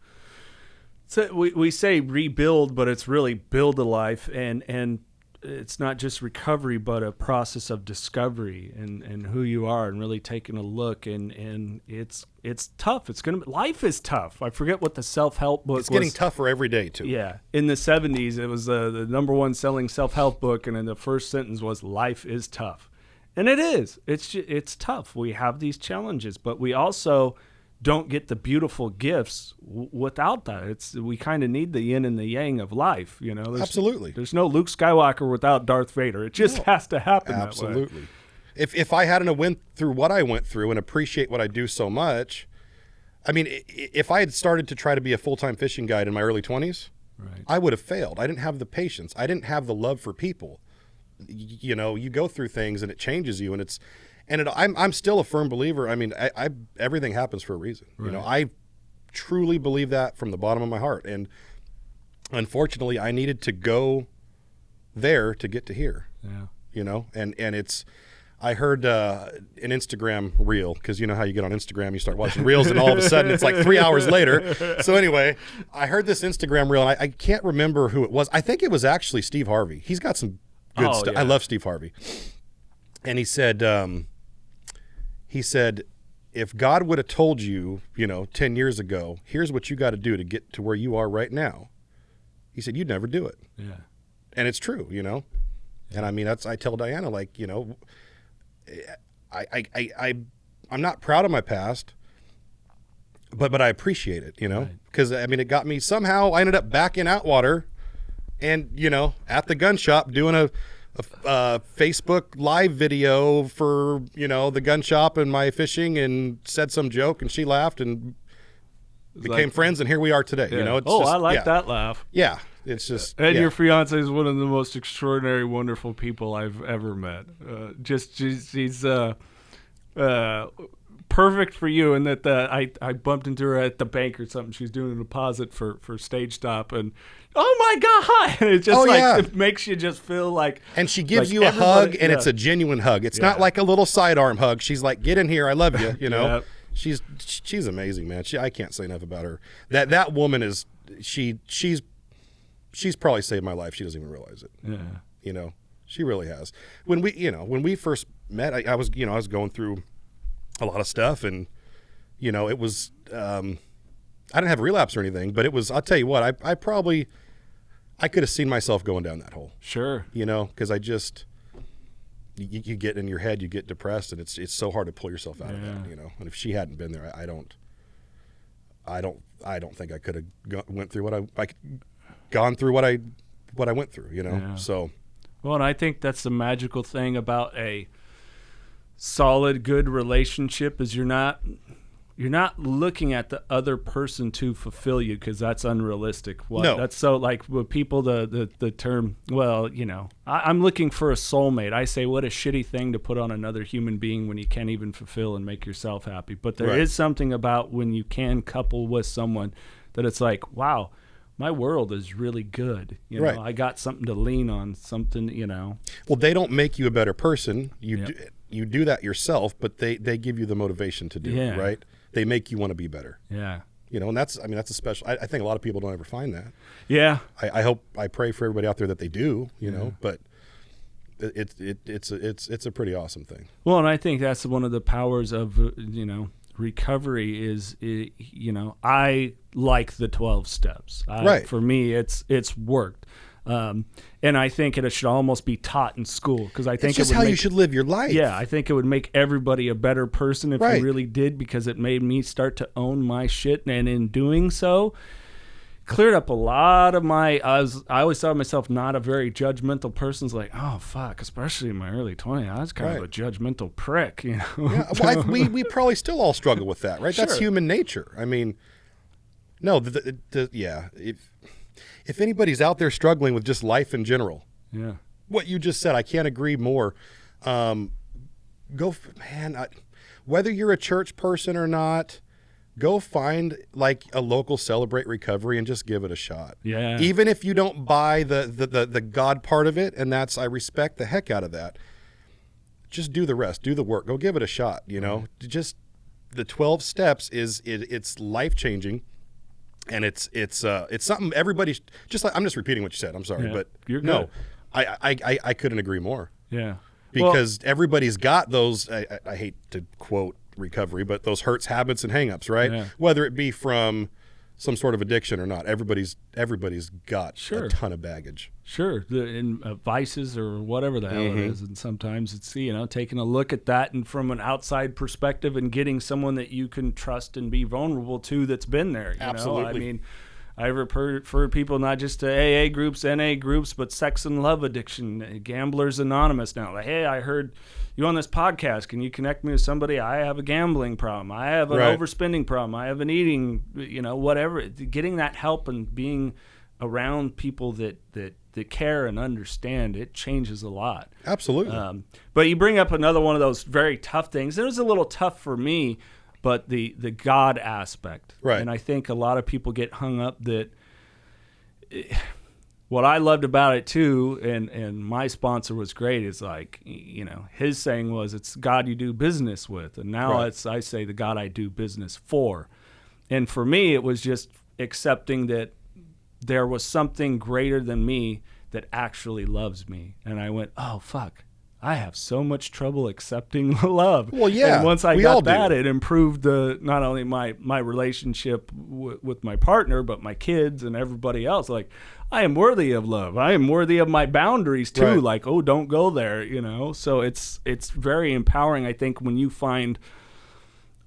So we say rebuild, but it's really build a life, and it's not just recovery, but a process of discovery and who you are, and really taking a look. And it's tough. Life is tough. I forget what the self-help book was. It's getting tougher every day too. Yeah. In the 70s, it was the number one selling self-help book. And then the first sentence was, life is tough. And it is. It's tough. We have these challenges, but we also don't get the beautiful gifts without that. We kind of need the yin and the yang of life, you know. Absolutely. There's no Luke Skywalker without Darth Vader. It just has to happen Absolutely. that way. If I hadn't went through what I went through and appreciate what I do so much, I mean, if I had started to try to be a full-time fishing guide in my early 20s, right, I would have failed. I didn't have the patience. I didn't have the love for people. You know, you go through things and it changes you, and I'm still a firm believer. I mean, I everything happens for a reason. Right. You know, I truly believe that from the bottom of my heart. And unfortunately, I needed to go there to get to here. Yeah. You know, and it's. I heard an Instagram reel, because you know how you get on Instagram, you start watching reels, and all of a sudden it's like 3 hours later. So anyway, I heard this Instagram reel, and I can't remember who it was. I think it was actually Steve Harvey. He's got some good stuff. Yeah. I love Steve Harvey. And he said, if God would have told you, 10 years ago, here's what you got to do to get to where you are right now, he said, you'd never do it. Yeah. And it's true, Yeah. And I mean, I tell Diana, like, I'm not proud of my past, but I appreciate it, because I mean, it got me somehow. I ended up back in Outwater, and at the gun shop doing a Facebook live video for the gun shop and my fishing, and said some joke, and she laughed and became friends, and here we are today. Yeah. It's I like that laugh. Yeah. It's just, and your fiance is one of the most extraordinary, wonderful people I've ever met. She's perfect for you, in that I bumped into her at the bank or something. She's doing a deposit for Stage Stop, and oh my God, and it just it makes you just feel like. And she gives you a hug, and it's a genuine hug. It's not like a little sidearm hug. She's like, "Get in here, I love you." Yep. She's amazing, man. I can't say enough about her. That woman is she's probably saved my life. She doesn't even realize it. Yeah. She really has. When we first met, I was going through a lot of stuff, and it was I didn't have a relapse or anything, but it was, I'll tell you what, I could have seen myself going down that hole. Sure. Because I just you get in your head, you get depressed, and it's so hard to pull yourself out of that, And if she hadn't been there, I don't think I could have went through what I gone through what I went through, Yeah. So. Well, and I think that's the magical thing about a solid, good relationship, is you're not looking at the other person to fulfill you, because that's unrealistic. No. That's so, like, with people, the term, well, I'm looking for a soulmate. I say, what a shitty thing to put on another human being when you can't even fulfill and make yourself happy. But there is something about when you can couple with someone that it's like, wow, my world is really good. I got something to lean on, something, Well, they don't make you a better person. You do that yourself, but they give you the motivation to do it, right? They make you want to be better. Yeah. And that's a special, I think a lot of people don't ever find that. Yeah. I pray for everybody out there that they do, but it's a pretty awesome thing. Well, and I think that's one of the powers of, recovery is, I like the 12 steps. Right. For me, it's worked. And I think it should almost be taught in school, because I think it's just how you should live your life. Yeah, I think it would make everybody a better person if you really did, because it made me start to own my shit, and in doing so, cleared up a lot of my. I always thought of myself not a very judgmental person. It's like, oh fuck, especially in my early 20s, I was kind of a judgmental prick, Yeah, well, we probably still all struggle with that, right? Sure. That's human nature. I mean, no, if anybody's out there struggling with just life in general, what you just said, I can't agree more. Whether you're a church person or not, go find like a local Celebrate Recovery and just give it a shot. Yeah. Even if you don't buy the God part of it, and I respect the heck out of that. Just do the rest, do the work, go give it a shot. Just the 12 steps it's life changing. And it's something everybody, just like, I'm just repeating what you said. I'm sorry, but you're good. No, I couldn't agree more. Yeah, because everybody's got those. I hate to quote recovery, but those hurts, habits, and hangups, right? Yeah. Whether it be from some sort of addiction or not. Everybody's got Sure. a ton of baggage. Sure, in vices or whatever the hell it is, and sometimes it's taking a look at that and from an outside perspective and getting someone that you can trust and be vulnerable to that's been there. Absolutely. I mean, I refer people not just to AA groups, NA groups, but sex and love addiction, Gamblers Anonymous now. Like, hey, I heard you on this podcast. Can you connect me with somebody? I have a gambling problem. I have an overspending problem. I have an eating, whatever. Getting that help and being around people that care and understand, it changes a lot. Absolutely. But you bring up another one of those very tough things. It was a little tough for me, but the God aspect. Right. And I think a lot of people get hung up that what I loved about it too, and my sponsor was great, is like, his saying was, it's God you do business with. And now I say the God I do business for. And for me, it was just accepting that there was something greater than me that actually loves me. And I went, oh, fuck. I have so much trouble accepting love. Well, yeah. And once I got that, it improved not only my relationship with my partner, but my kids and everybody else. Like, I am worthy of love. I am worthy of my boundaries too. Right. Like, oh, don't go there. So it's very empowering, I think, when you find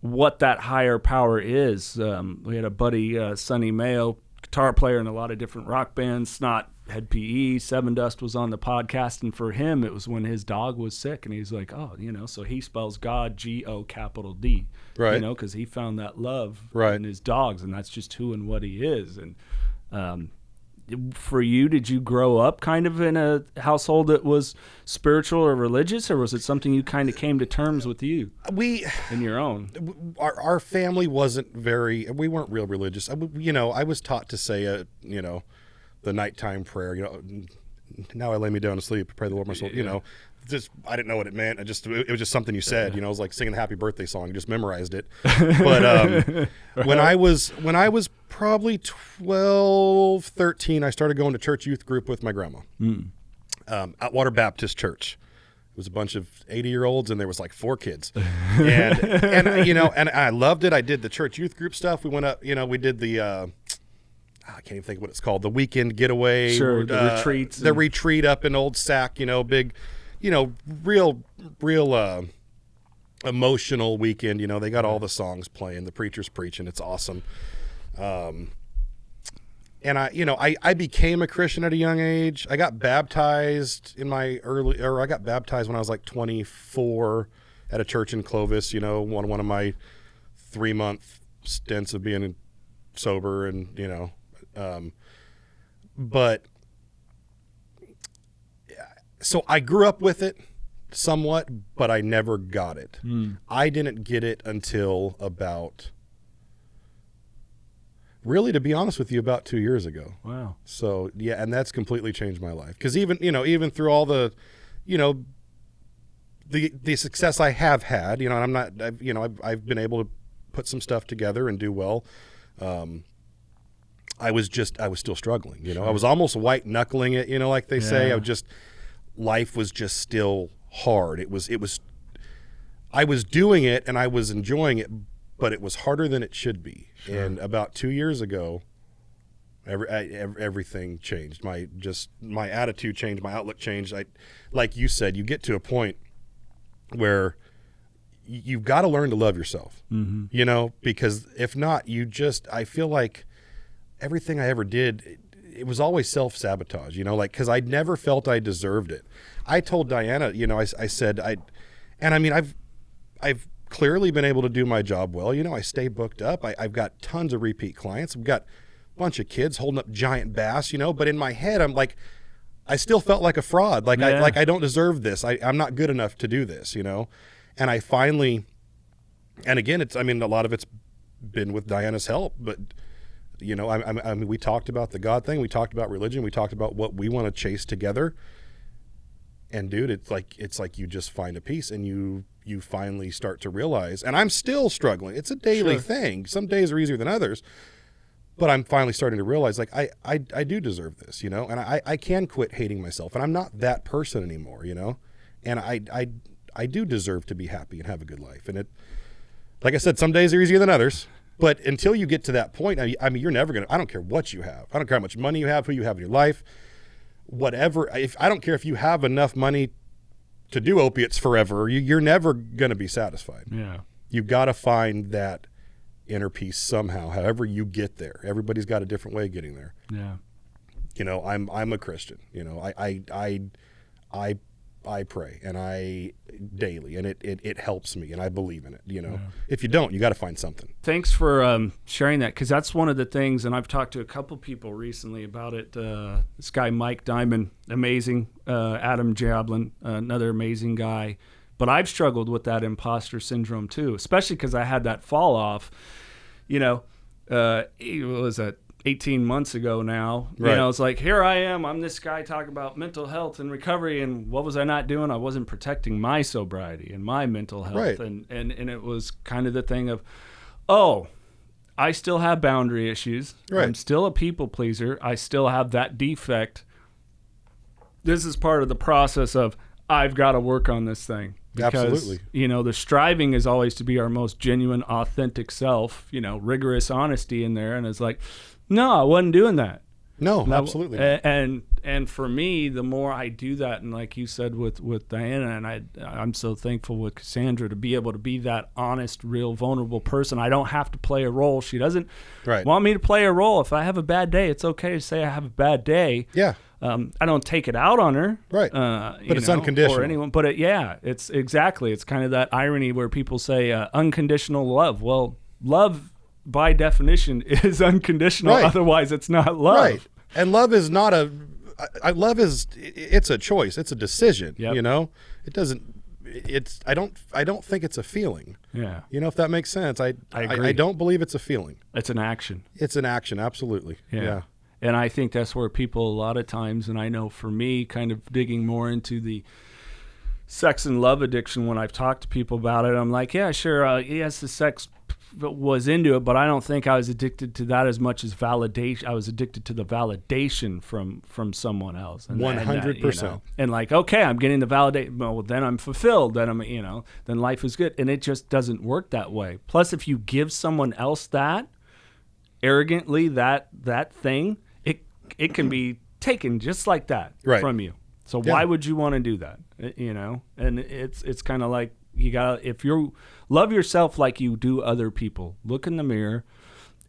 what that higher power is. We had a buddy, Sonny Mayo, guitar player in a lot of different rock bands. Snot had PE. Seven Dust was on the podcast, and for him, it was when his dog was sick, and he's like, oh, so he spells God GOD, right? Because he found that love right. in his dogs, and that's just who and what he is. And for you, did you grow up kind of in a household that was spiritual or religious, or was it something you kind of came to terms with in your own? Our family wasn't we weren't real religious. I was taught to say the nighttime prayer, now I lay me down to sleep, pray the Lord my soul, just, I didn't know what it meant. It was just something you said, it was like singing the happy birthday song. You just memorized it. But when I was probably 12, 13, I started going to church youth group with my grandma. Atwater Baptist Church. It was a bunch of 80-year-olds, and there was like 4 kids. And I loved it. I did the church youth group stuff. We went up, we did the I can't even think of what it's called, the weekend getaway. Sure, the retreats. The retreat up in Old Sac, big, real emotional weekend. They got all the songs playing, the preacher's preaching. It's awesome. And I became a Christian at a young age. I got baptized I got baptized when I was like 24 at a church in Clovis, one of my 3-month stints of being sober and, but so I grew up with it somewhat, but I never got it. I didn't get it until really, to be honest with you, about 2 years ago. Wow. So yeah, and that's completely changed my life. Because even through all the, the success I have had, and I've been able to put some stuff together and do well. I was still struggling, Sure. I was almost white knuckling it, like they say. Life was just still hard. I was doing it and I was enjoying it, but it was harder than it should be. Sure. And about 2 years ago, everything changed. My attitude changed, my outlook changed. Like you said, you get to a point where you've got to learn to love yourself, because if not, I feel like everything I ever did, it was always self-sabotage, because I never felt I deserved it. I told Diana, I said, I've clearly been able to do my job well. I stay booked up. I've got tons of repeat clients. I've got a bunch of kids holding up giant bass, but in my head, I'm like, I still felt like a fraud. Like, I don't deserve this. I'm not good enough to do this, And I finally, and again, a lot of it's been with Diana's help, but we talked about the God thing. We talked about religion. We talked about what we want to chase together. And dude, it's like you just find a peace and you finally start to realize, and I'm still struggling. It's a daily thing. Some days are easier than others, but I'm finally starting to realize, like, I do deserve this, and I can quit hating myself, and I'm not that person anymore, and I do deserve to be happy and have a good life. And like I said, some days are easier than others. But until you get to that point, I mean, you're never going to, I don't care what you have. I don't care how much money you have, who you have in your life, whatever. I don't care if you have enough money to do opiates forever, you're never going to be satisfied. Yeah. You've got to find that inner peace somehow, however you get there. Everybody's got a different way of getting there. Yeah. You know, I'm a Christian. You know, I pray and I daily, and it helps me, and I believe in it. You know, if you don't, you got to find something. Thanks for sharing that, because that's one of the things, and I've talked to a couple people recently about it. This guy Mike Diamond, amazing. Adam Jablin, another amazing guy. But I've struggled with that imposter syndrome too, especially because I had that fall off. You know, it was 18 months ago now. Right. You know, it's like, here I am. I'm this guy talking about mental health and recovery, and what was I not doing? I wasn't protecting my sobriety and my mental health. Right. And it was kind of the thing of, oh, I still have boundary issues. Right. I'm still a people pleaser. I still have that defect. This is part of the process of, I've got to work on this thing. Because, Absolutely. you know, the striving is always to be our most genuine, authentic self, you know, rigorous honesty in there. And it's like, no, I wasn't doing that. No, absolutely. And for me, the more I do that, and like you said with Diana, and I'm so thankful with Cassandra to be able to be that honest, real, vulnerable person. I don't have to play a role. She doesn't want me to play a role. If I have a bad day, it's okay to say I have a bad day. Yeah. I don't take it out on her. Right. But it's unconditional. Or anyone. But it's exactly. It's kind of that irony where people say unconditional love. Well, love by definition is unconditional. Right. Otherwise, it's not love. Right. And love is not it's a choice. It's a decision. Yep. You know, I don't think it's a feeling. Yeah. You know, if that makes sense. I agree. I don't believe it's a feeling. It's an action. It's an action. Absolutely. Yeah. And I think that's where people a lot of times, and I know for me, kind of digging more into the sex and love addiction, when I've talked to people about it, I'm like, yeah, sure, yes, the sex was into it, but I don't think I was addicted to that as much as validation. I was addicted to the validation from someone else. 100%. And like, okay, I'm getting the validation. Well, then I'm fulfilled. Then then life is good. And it just doesn't work that way. Plus, if you give someone else that arrogantly, that thing, it can be taken just like that from you. So why would you want to do that? You know, and it's kind of like, you gotta, if you love yourself like you do other people, look in the mirror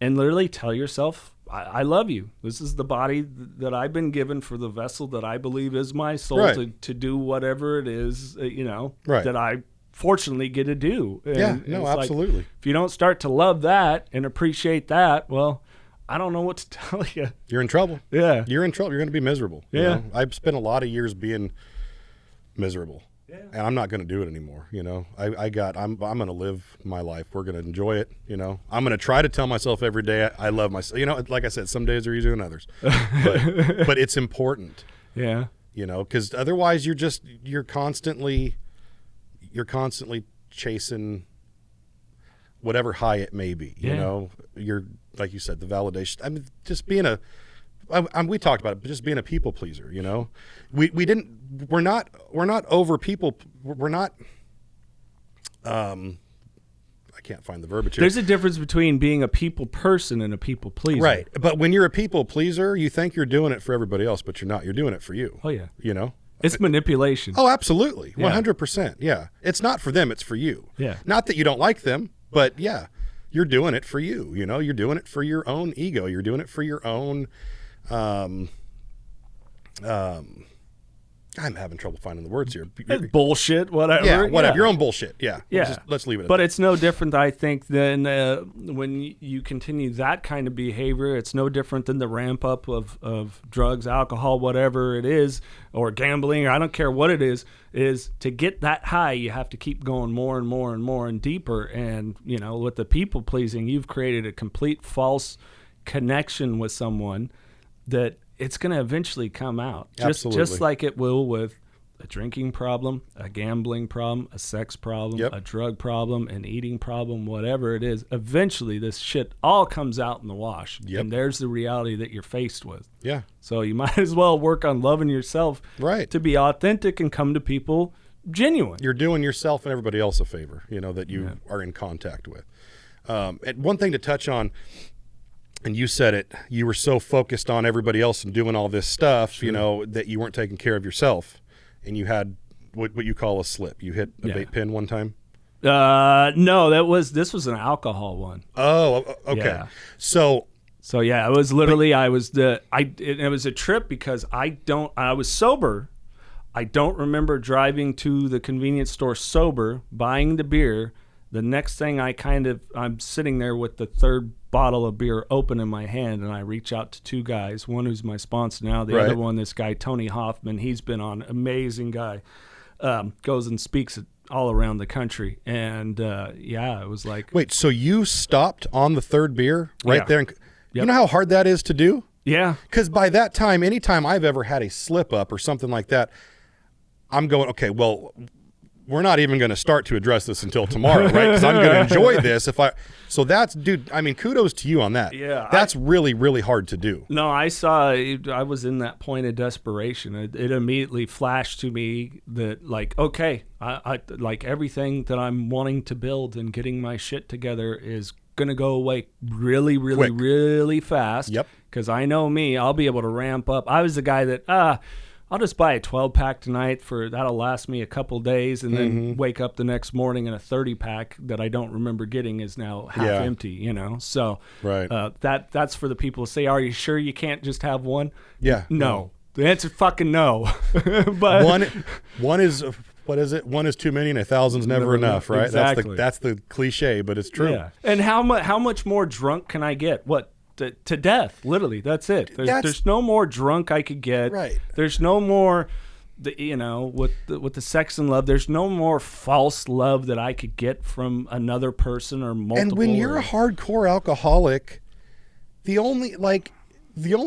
and literally tell yourself, I love you. This is the body that I've been given for the vessel that I believe is my soul to do whatever it is, that I fortunately get to do. And absolutely. Like, if you don't start to love that and appreciate that, well, I don't know what to tell you. You're in trouble. Yeah. You're in trouble. You're going to be miserable. Yeah. You know? I've spent a lot of years being miserable. Yeah. And I'm not going to do it anymore. You know, I'm going to live my life. We're going to enjoy it. You know, I'm going to try to tell myself every day I love myself. You know, like I said, some days are easier than others, but it's important. Yeah. You know, because otherwise you're constantly chasing whatever high it may be. You know, you're, like you said, the validation. I mean, just being we talked about it, but just being a people pleaser, you know, we're not over people. We're not, I can't find the verbiage here. There's a difference between being a people person and a people pleaser. Right. But when you're a people pleaser, you think you're doing it for everybody else, but you're not. You're doing it for you. Oh, yeah. You know? It's manipulation. Oh, absolutely. 100%. Yeah. It's not for them. It's for you. Yeah. Not that you don't like them, but yeah, you're doing it for you. You know, you're doing it for your own ego. You're doing it for your own, I'm having trouble finding the words here. Bullshit, whatever. Yeah, whatever. Your own bullshit. Yeah. Yeah. Let's leave it at But that. it's no different, I think, than when you continue that kind of behavior. It's no different than the ramp up of drugs, alcohol, whatever it is, or gambling. I don't care what it is to get that high, you have to keep going more and more and more and deeper. And, you know, with the people pleasing, you've created a complete false connection with someone that it's going to eventually come out. Just like it will with a drinking problem, a gambling problem, a sex problem, a drug problem, an eating problem, whatever it is. Eventually, this shit all comes out in the wash. Yep. And there's the reality that you're faced with. Yeah. So you might as well work on loving yourself to be authentic and come to people genuine. You're doing yourself and everybody else a favor, you know, that you are in contact with. And one thing to touch on, and you said it, you were so focused on everybody else and doing all this stuff, Sure. you know, that you weren't taking care of yourself, and you had what you call a slip. You hit a vape pen one time. No, this was an alcohol one. Oh, okay. Yeah. So yeah, it was literally, it was a trip because I was sober. I don't remember driving to the convenience store sober, buying the beer. The next thing I'm sitting there with the third bottle of beer open in my hand, and I reach out to two guys, one who's my sponsor now, the other one, this guy, Tony Hoffman, he's been on, amazing guy, goes and speaks all around the country. And it was like. Wait, so you stopped on the third beer right there? And, Yep. You know how hard that is to do? Yeah. Because by that time, anytime I've ever had a slip up or something like that, I'm going, okay, well, we're not even going to start to address this until tomorrow, right? Because I'm going to enjoy this. So that's, dude, I mean, kudos to you on that. Yeah. That's really, really hard to do. No, I was in that point of desperation. It immediately flashed to me that, like, okay, I like everything that I'm wanting to build and getting my shit together is going to go away really, really, Quick. really fast. Yep. Because I know me, I'll be able to ramp up. I was the guy that, I'll just buy a 12-pack tonight that'll last me a couple days, and then wake up the next morning and a 30-pack that I don't remember getting is now half empty, you know? So Right. That's for the people to say, are you sure you can't just have one? Yeah. No. The answer fucking no. But one is, what is it? One is too many and 1,000's never enough, right? Exactly. That's the cliche, but it's true. Yeah. And how much more drunk can I get? What? To death, literally. That's it. There's no more drunk I could get. Right. There's no more, with the sex and love. There's no more false love that I could get from another person or multiple. And when you're a hardcore alcoholic, the only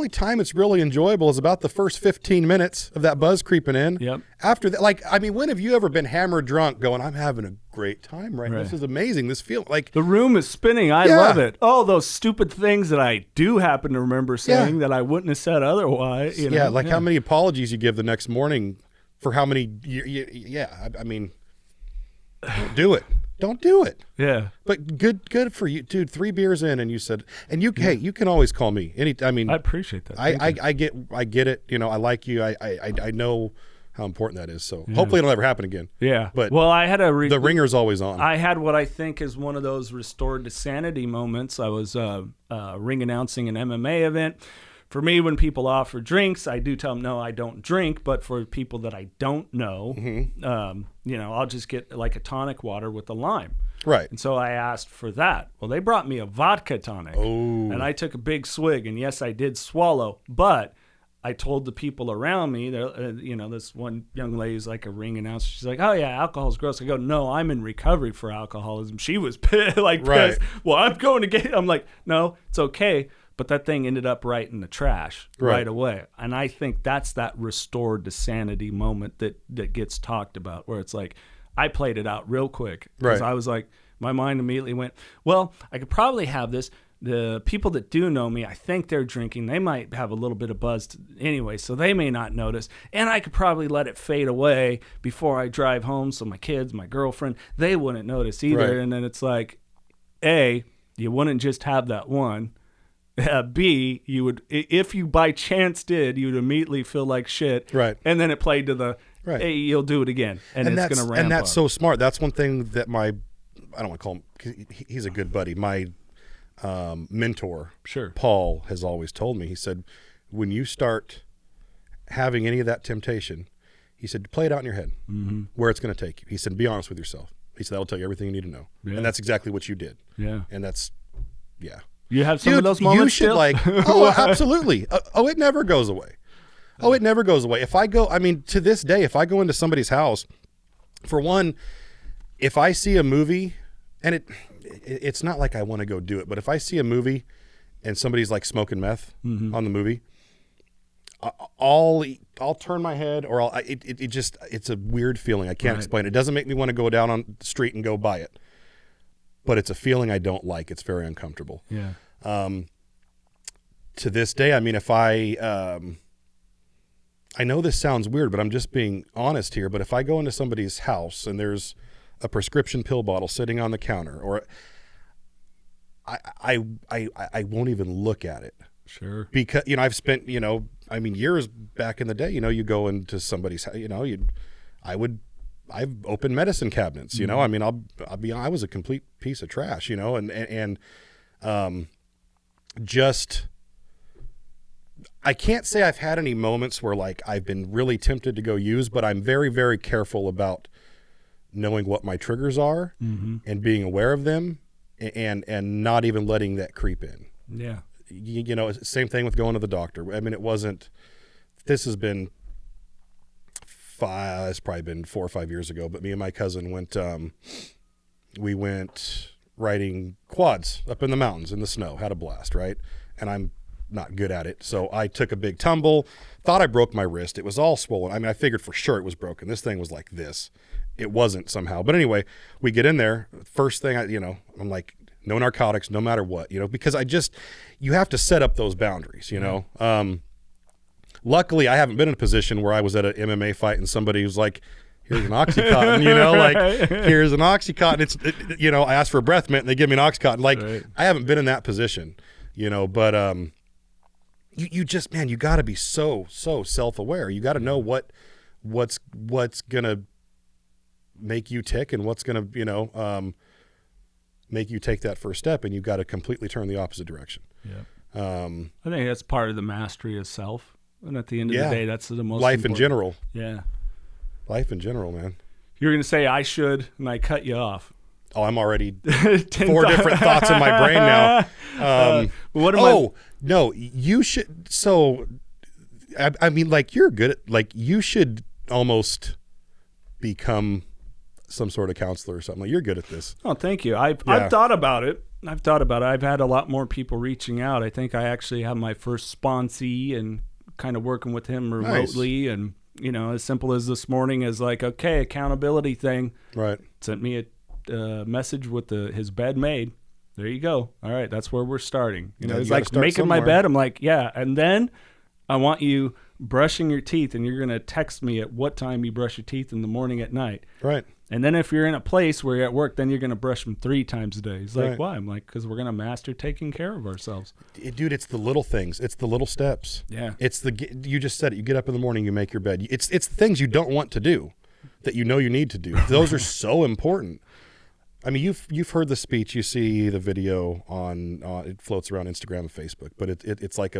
time it's really enjoyable is about the first 15 minutes of that buzz creeping in. Yep. After that, like, I mean, when have you ever been hammered drunk going, I'm having a great time right now. This is amazing. This feels like the room is spinning. I love it. Oh, those stupid things that I do happen to remember saying that I wouldn't have said otherwise. How many apologies you give the next morning for how many, I mean, don't do it. Don't do it. Yeah. But good for you, dude. 3 beers in, and you said, and you, hey, you can always call me. I mean, I appreciate that. I get it. You know, I like you. I know how important that is. So hopefully it'll never happen again. Yeah. But well, I had the ringer's always on. I had what I think is one of those restored to sanity moments. I was ring announcing an MMA event. For me, when people offer drinks, I do tell them, no, I don't drink. But for people that I don't know, I'll just get like a tonic water with a lime. Right. And so I asked for that. Well, they brought me a vodka tonic. Oh. And I took a big swig. And yes, I did swallow. But I told the people around me, this one young lady's like a ring announcer. She's like, oh, yeah, alcohol's gross. I go, no, I'm in recovery for alcoholism. She was pissed. Right. Well, I'm going to get, I'm like, no, it's okay. But that thing ended up right in the trash right away. And I think that's that restored to sanity moment that gets talked about, where it's like, I played it out real quick. Because I was like, my mind immediately went, well, I could probably have this. The people that do know me, I think they're drinking. They might have a little bit of buzz anyway, so they may not notice. And I could probably let it fade away before I drive home, so my kids, my girlfriend, they wouldn't notice either. Right. And then it's like, A, you wouldn't just have that one. B, you would, if you by chance did, you'd immediately feel like shit. Right. And then it played to the, hey, you'll do it again. And it's going to ramp up. And that's so smart. That's one thing that I don't want to call him, he's a good buddy. My mentor, Paul, has always told me. He said, when you start having any of that temptation, he said, play it out in your head, where it's going to take you. He said, be honest with yourself. He said, that'll tell you everything you need to know. Yeah. And that's exactly what you did. Yeah. And that's, You have some of those moments. You should still? Absolutely. It never goes away. Oh, it never goes away. If I go, to this day, if I go into somebody's house, for one, if I see a movie, and it's not like I want to go do it, but if I see a movie and somebody's like smoking meth on the movie, I'll turn my head, or it's a weird feeling. I can't explain it. It doesn't make me want to go down on the street and go buy it. But it's a feeling I don't like. It's very uncomfortable. Yeah. To this day, if I know this sounds weird, but I'm just being honest here. But if I go into somebody's house and there's a prescription pill bottle sitting on the counter, or I won't even look at it. Sure. Because, I've spent, years back in the day, you go into somebody's, I've opened medicine cabinets, I was a complete piece of trash, and just, I can't say I've had any moments where like I've been really tempted to go use, but I'm very, very careful about knowing what my triggers are and being aware of them and not even letting that creep in. Yeah. Same thing with going to the doctor. I mean, this has been it's probably been 4 or 5 years ago, but me and my cousin we went riding quads up in the mountains in the snow, had a blast, right? And I'm not good at it. So I took a big tumble, thought I broke my wrist. It was all swollen. I mean, I figured for sure it was broken. This thing was like this. It wasn't somehow. But anyway, we get in there. First thing I'm like, no narcotics, no matter what, because you have to set up those boundaries, Luckily, I haven't been in a position where I was at an MMA fight and somebody was like, here's an Oxycontin, like, here's an Oxycontin. I asked for a breath mint and they give me an Oxycontin. Like, right. I haven't been in that position, but you just, man, you got to be so self-aware. You got to know what's going to make you tick and what's going to, make you take that first step, and you've got to completely turn the opposite direction. Yeah. I think that's part of the mastery of self. And at the end of the day, that's the most life important. In general. Yeah. Life in general, man. You're going to say I should, and I cut you off. Oh, I'm already 4 different thoughts in my brain now. No, you should. So, I mean, like, you're good at, like, you should almost become some sort of counselor or something. Like, you're good at this. Oh, thank you. I've thought about it. I've had a lot more people reaching out. I think I actually have my first sponsee and kind of working with him remotely. Nice. And, as simple as this morning is like, okay, accountability thing. Right. Sent me a message with his bed made. There you go. All right. That's where we're starting. It's like making my bed. I'm like, yeah. And then I want you brushing your teeth, and you're going to text me at what time you brush your teeth in the morning, at night. Right. And then if you're in a place where you're at work, then you're going to brush them 3 times a day. He's like, why? I'm like, because we're going to master taking care of ourselves. Dude, it's the little things. It's the little steps. Yeah. You just said it. You get up in the morning, you make your bed. It's the things you don't want to do that you need to do. Those are so important. I mean, you've heard the speech. You see the video on it floats around Instagram and Facebook, but it's like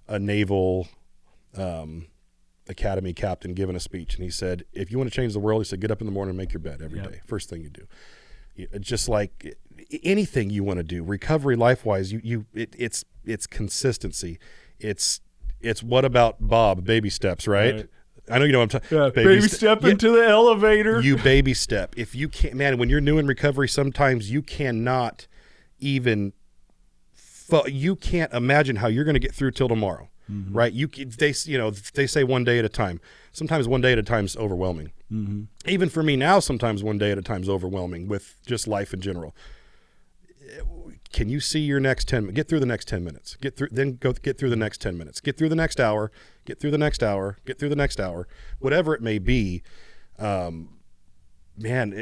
a naval academy captain giving a speech, and he said, if you want to change the world, he said, get up in the morning and make your bed every day. First thing you do. Just like anything you want to do, recovery life-wise, it's consistency. It's what about Bob, baby steps, right? I know you know what I'm talking. Yeah, baby step into the elevator. You baby step. If you can't, man, when you're new in recovery, sometimes you cannot even. You can't imagine how you're going to get through till tomorrow, right? They say one day at a time. Sometimes one day at a time is overwhelming. Mm-hmm. Even for me now, sometimes one day at a time is overwhelming with just life in general. Can you see your next 10 minutes? Get through the next 10 minutes. Get through the next 10 minutes. Get through the next hour. Get through the next hour. Get through the next hour. Whatever it may be, man,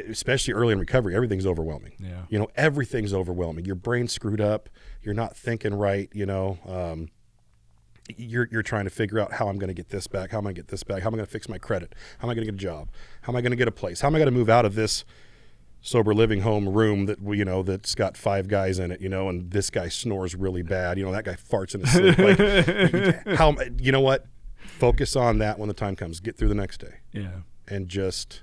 especially early in recovery, everything's overwhelming. Yeah. Everything's overwhelming. Your brain's screwed up. You're not thinking right. You're trying to figure out how I'm going to get this back. How am I going to get this back? How am I going to fix my credit? How am I going to get a job? How am I going to get a place? How am I going to move out of this sober living home room that that's got 5 guys in it, and this guy snores really bad. That guy farts in his sleep. Like, what? Focus on that when the time comes. Get through the next day. Yeah. And just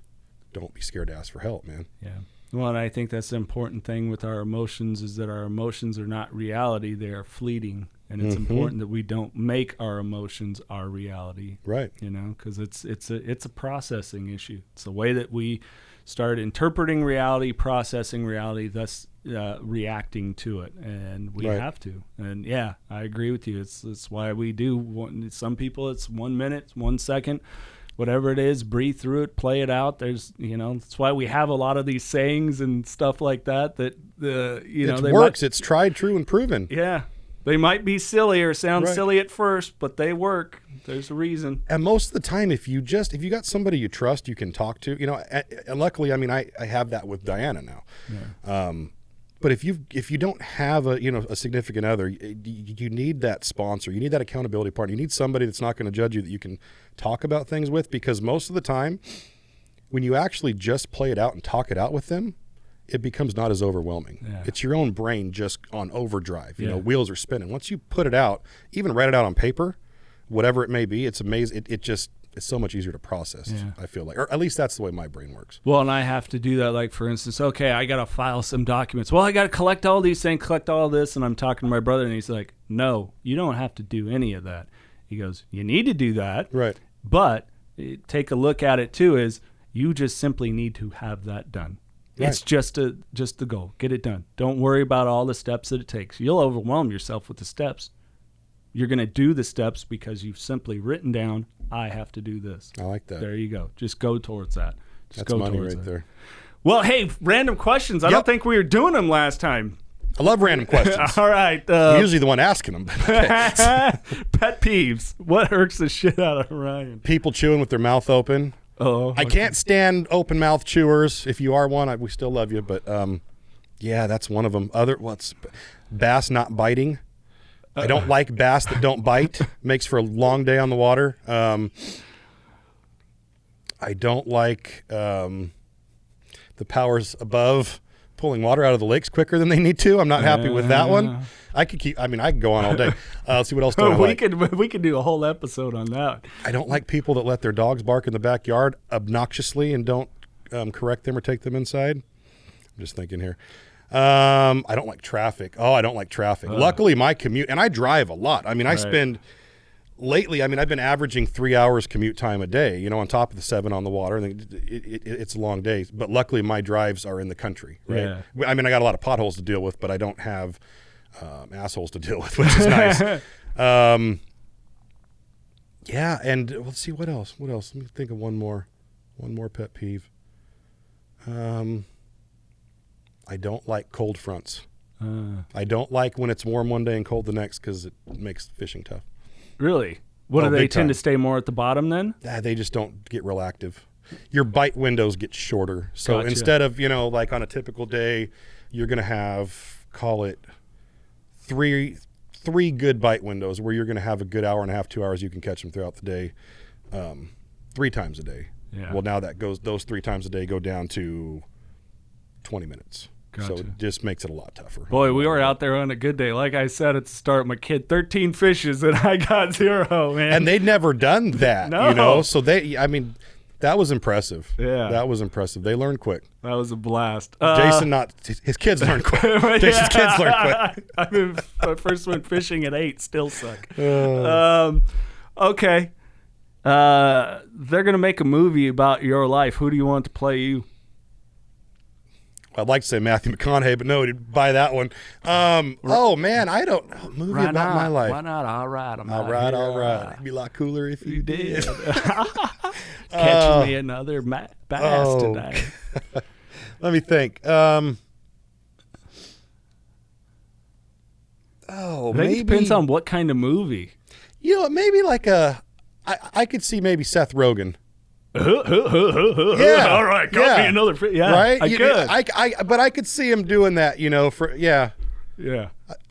don't be scared to ask for help, man. Yeah. Well, and I think that's the important thing with our emotions is that our emotions are not reality. They are fleeting. And it's important that we don't make our emotions our reality. Right. Because it's a processing issue. It's the way that we start interpreting reality, processing reality, thus reacting to it. And we have to. And yeah, I agree with you. It's why we do. Some people, it's 1 minute, 1 second, whatever it is, breathe through it, play it out. There's, that's why we have a lot of these sayings and stuff like that, it works. It's tried, true, and proven. Yeah. They might be silly or sound silly at first, but they work. There's a reason. And most of the time, if you got somebody you trust, you can talk to, and luckily, I mean, I have that with Diana now. Yeah. But if you don't have a significant other, you need that sponsor. You need that accountability partner. You need somebody that's not going to judge you, that you can talk about things with, because most of the time when you actually just play it out and talk it out with them, it becomes not as overwhelming. Yeah. It's your own brain just on overdrive. You know, wheels are spinning. Once you put it out, even write it out on paper, whatever it may be, it's amazing. It's so much easier to process, I feel like. Or at least that's the way my brain works. Well, and I have to do that, like, for instance, okay, I got to file some documents. Well, I got to collect all these things, collect all this, and I'm talking to my brother, and he's like, no, you don't have to do any of that. He goes, you need to do that. Right. But take a look at it, too, is you just simply need to have that done. Right. It's just the goal. Get it done. Don't worry about all the steps that it takes. You'll overwhelm yourself with the steps. You're going to do the steps because you've simply written down, I have to do this. I like that. There you go. Just go towards that. That's money right there. Well, hey, random questions. I don't think we were doing them last time. I love random questions. All right. I'm usually the one asking them. Pet peeves. What irks the shit out of Ryan? People chewing with their mouth open. Oh, okay. I can't stand open mouth chewers. If you are one, we still love you. But yeah, that's one of them. Bass not biting. I don't like bass that don't bite. Makes for a long day on the water. I don't like the powers above pulling water out of the lakes quicker than they need to. I'm not happy with that one. I could go on all day. Let's see what else do I like. We could do a whole episode on that. I don't like people that let their dogs bark in the backyard obnoxiously and don't correct them or take them inside. I'm just thinking here. I don't like traffic. I don't like traffic. Luckily, my commute, and I drive a lot. I mean, I've been averaging 3 hours commute time a day, on top of the 7 on the water. And it's a long day. But luckily, my drives are in the country, right? Yeah. I mean, I got a lot of potholes to deal with, but I don't have assholes to deal with, which is nice. Yeah, and let's see, what else? Let me think of one more pet peeve. I don't like cold fronts. I don't like when it's warm one day and cold the next, because it makes fishing tough. Really? What do they tend to stay more at the bottom then? They just don't get real active. Your bite windows get shorter. So instead of, like on a typical day, you're going to have, call it three good bite windows where you're going to have a good hour and a half, 2 hours. You can catch them throughout the day, 3 times a day. Yeah. Well, now those 3 times a day go down to 20 minutes. Gotcha. So it just makes it a lot tougher. Boy, we were out there on a good day. Like I said at the start, my kid, 13 fishes, and I got 0, man. And they'd never done that, No. So that was impressive. Yeah. That was impressive. They learned quick. That was a blast. Jason, his kids learned quick. Jason's kids learned quick. I first went fishing at 8, still suck. Okay. They're going to make a movie about your life. Who do you want to play you? I'd like to say Matthew McConaughey, but no, he'd buy that one. Man, I don't know. Movie about my life. Why not? All right. All right. It'd be a lot cooler if you did. Catch me another bass today. Let me think. Maybe. It depends on what kind of movie. Maybe like I could see maybe Seth Rogen. Yeah. All right. Got me another. Yeah. Right. I could. But I could see him doing that. Yeah.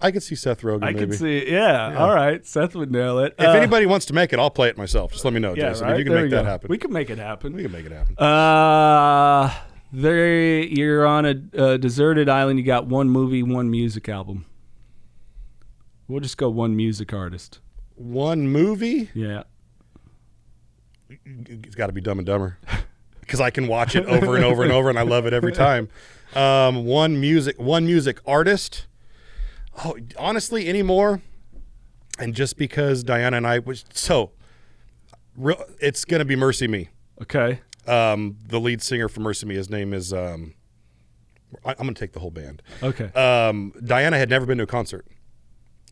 I could see Seth Rogen. I could see. Yeah. All right. Seth would nail it. If anybody wants to make it, I'll play it myself. Just let me know, Jason. Right? If you can make that happen. We can make it happen. You're on a deserted island. You got one movie, one music album. We'll just go one music artist. One movie? Yeah. It's got to be Dumb and Dumber, because I can watch it over and over and over, and I love it every time. One music artist. Honestly, anymore. And just because Diana and I it's going to be Mercy Me. Okay. The lead singer for Mercy Me, his name is. I'm going to take the whole band. Okay. Diana had never been to a concert.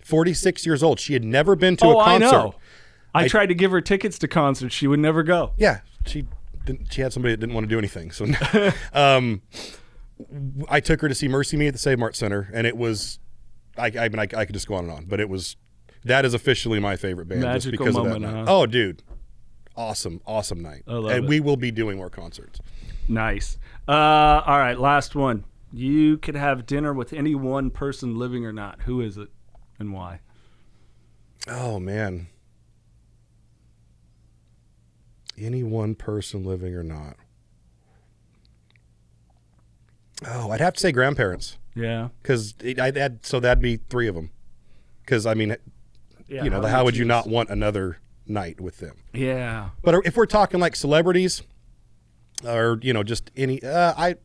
46 years old. She had never been to a concert. I know. I tried to give her tickets to concerts. She would never go. Yeah, she had somebody that didn't want to do anything. So, I took her to see Mercy Me at the Save Mart Center, and it was, I could just go on and on, but that is officially my favorite band. Magical just because moment, of that night. Huh? Oh, dude, awesome night. I love it. We will be doing more concerts. Nice. All right, last one. You could have dinner with any one person, living or not. Who is it and why? Oh, man. Any one person, living or not. Oh, I'd have to say grandparents. Yeah. Because so that'd be 3 of them. Because, I mean, Yeah, you know, how would you not want another night with them? Yeah. But if we're talking like celebrities or, you know, just any, Or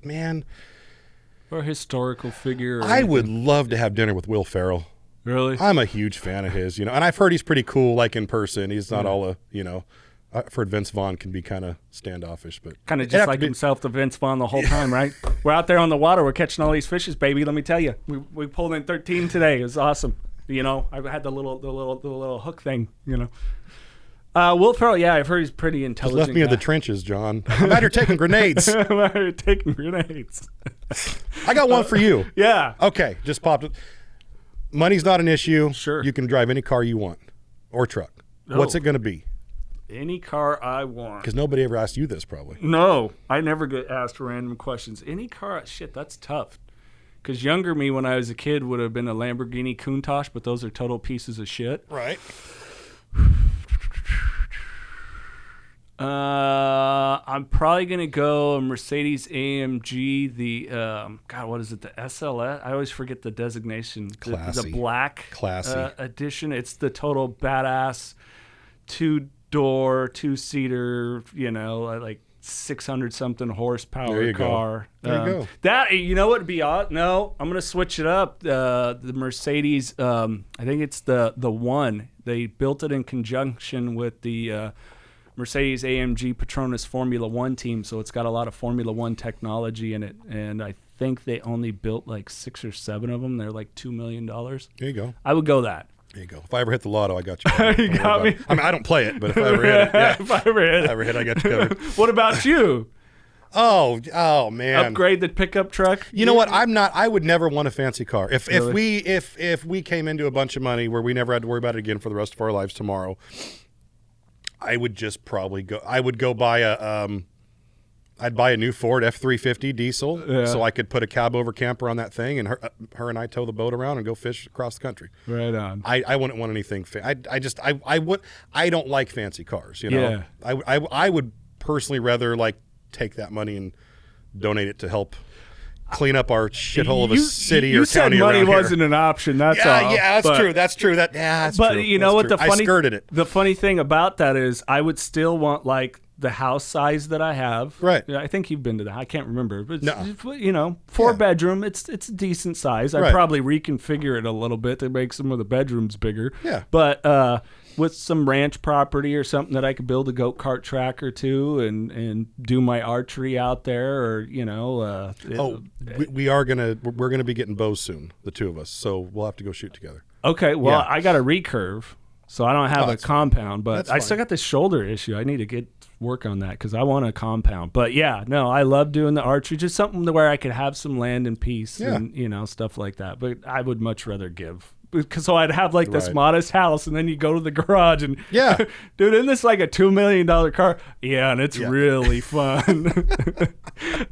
a historical figure. Or I would love to have dinner with Will Ferrell. Really? I'm a huge fan of his, you know, and I've heard he's pretty cool, like in person. He's not all you know, I've heard Vince Vaughn can be kind of standoffish, but Kind of just like himself to Vince Vaughn the whole time, right? We're out there on the water. We're catching all these fishes, baby. Let me tell you, we pulled in 13 today. It was awesome. You know, I had the little hook thing. You know, Will Ferrell. Yeah, I've heard he's pretty intelligent. left me in the trenches, John. I'm out here taking grenades. I'm out here taking grenades. I got one for you. Yeah. Okay, just popped it. Money's not an issue. Sure. You can drive any car you want or truck. What's it going to be? Any car I want. Because nobody ever asked you this, probably. No, I never get asked random questions. Any car, shit, that's tough. Because younger me, when I was a kid, would have been a Lamborghini Countach, but those are total pieces of shit. Right. I'm probably gonna go a Mercedes AMG. The God, what is it? The SLS. I always forget the designation. Classy. The black Classy. edition. It's the total badass 2-door, 2-seater. You know, like 600 something horsepower car. There you go. That, you know what would be odd? No, I'm gonna switch it up. The Mercedes. I think it's the one. They built it in conjunction with the Mercedes AMG Petronas Formula One team, so it's got a lot of Formula One technology in it, and I think they only built like 6 or 7 of them. They're like $2 million. There you go. I would go that. There you go. If I ever hit the lotto, I got you. You got me. I mean, I don't play it, but if I ever hit it, yeah. If I ever hit it, I got you covered. What about you? Oh man. Upgrade the pickup truck? You know what? I would never want a fancy car. If we came into a bunch of money where we never had to worry about it again for the rest of our lives tomorrow, I would just probably go. I would go buy I'd buy a new Ford F-350 diesel, so I could put a cab over camper on that thing, and her and I tow the boat around and go fish across the country. Right on. I wouldn't want anything. I don't like fancy cars. You know. Yeah. I would personally rather like take that money and donate it to help clean up our shithole of a city or county around here. You said money wasn't an option. That's all. Yeah, that's true. That's true. That's but true. You know what? I skirted it. The funny thing about that is, I would still want like the house size that I have. Right. I think you've been to that. I can't remember. But No. You know, 4-bedroom. It's a decent size. I'd probably reconfigure it a little bit to make some of the bedrooms bigger. Yeah. But with some ranch property or something that I could build a go-kart track or two and do my archery out there, or you know. We're gonna be getting bows soon, the two of us. So we'll have to go shoot together. Okay. Well, Yeah. I got a recurve, so I don't have a compound, but That's I still fine. got this shoulder issue. I need to work on that because I want a compound. But yeah, no, I love doing the archery, just something to where I could have some land and peace and, you know, stuff like that. But I would much rather give. So I'd have like this modest house, and then you go to the garage and dude, isn't this like a $2 million car? Yeah, and it's really fun.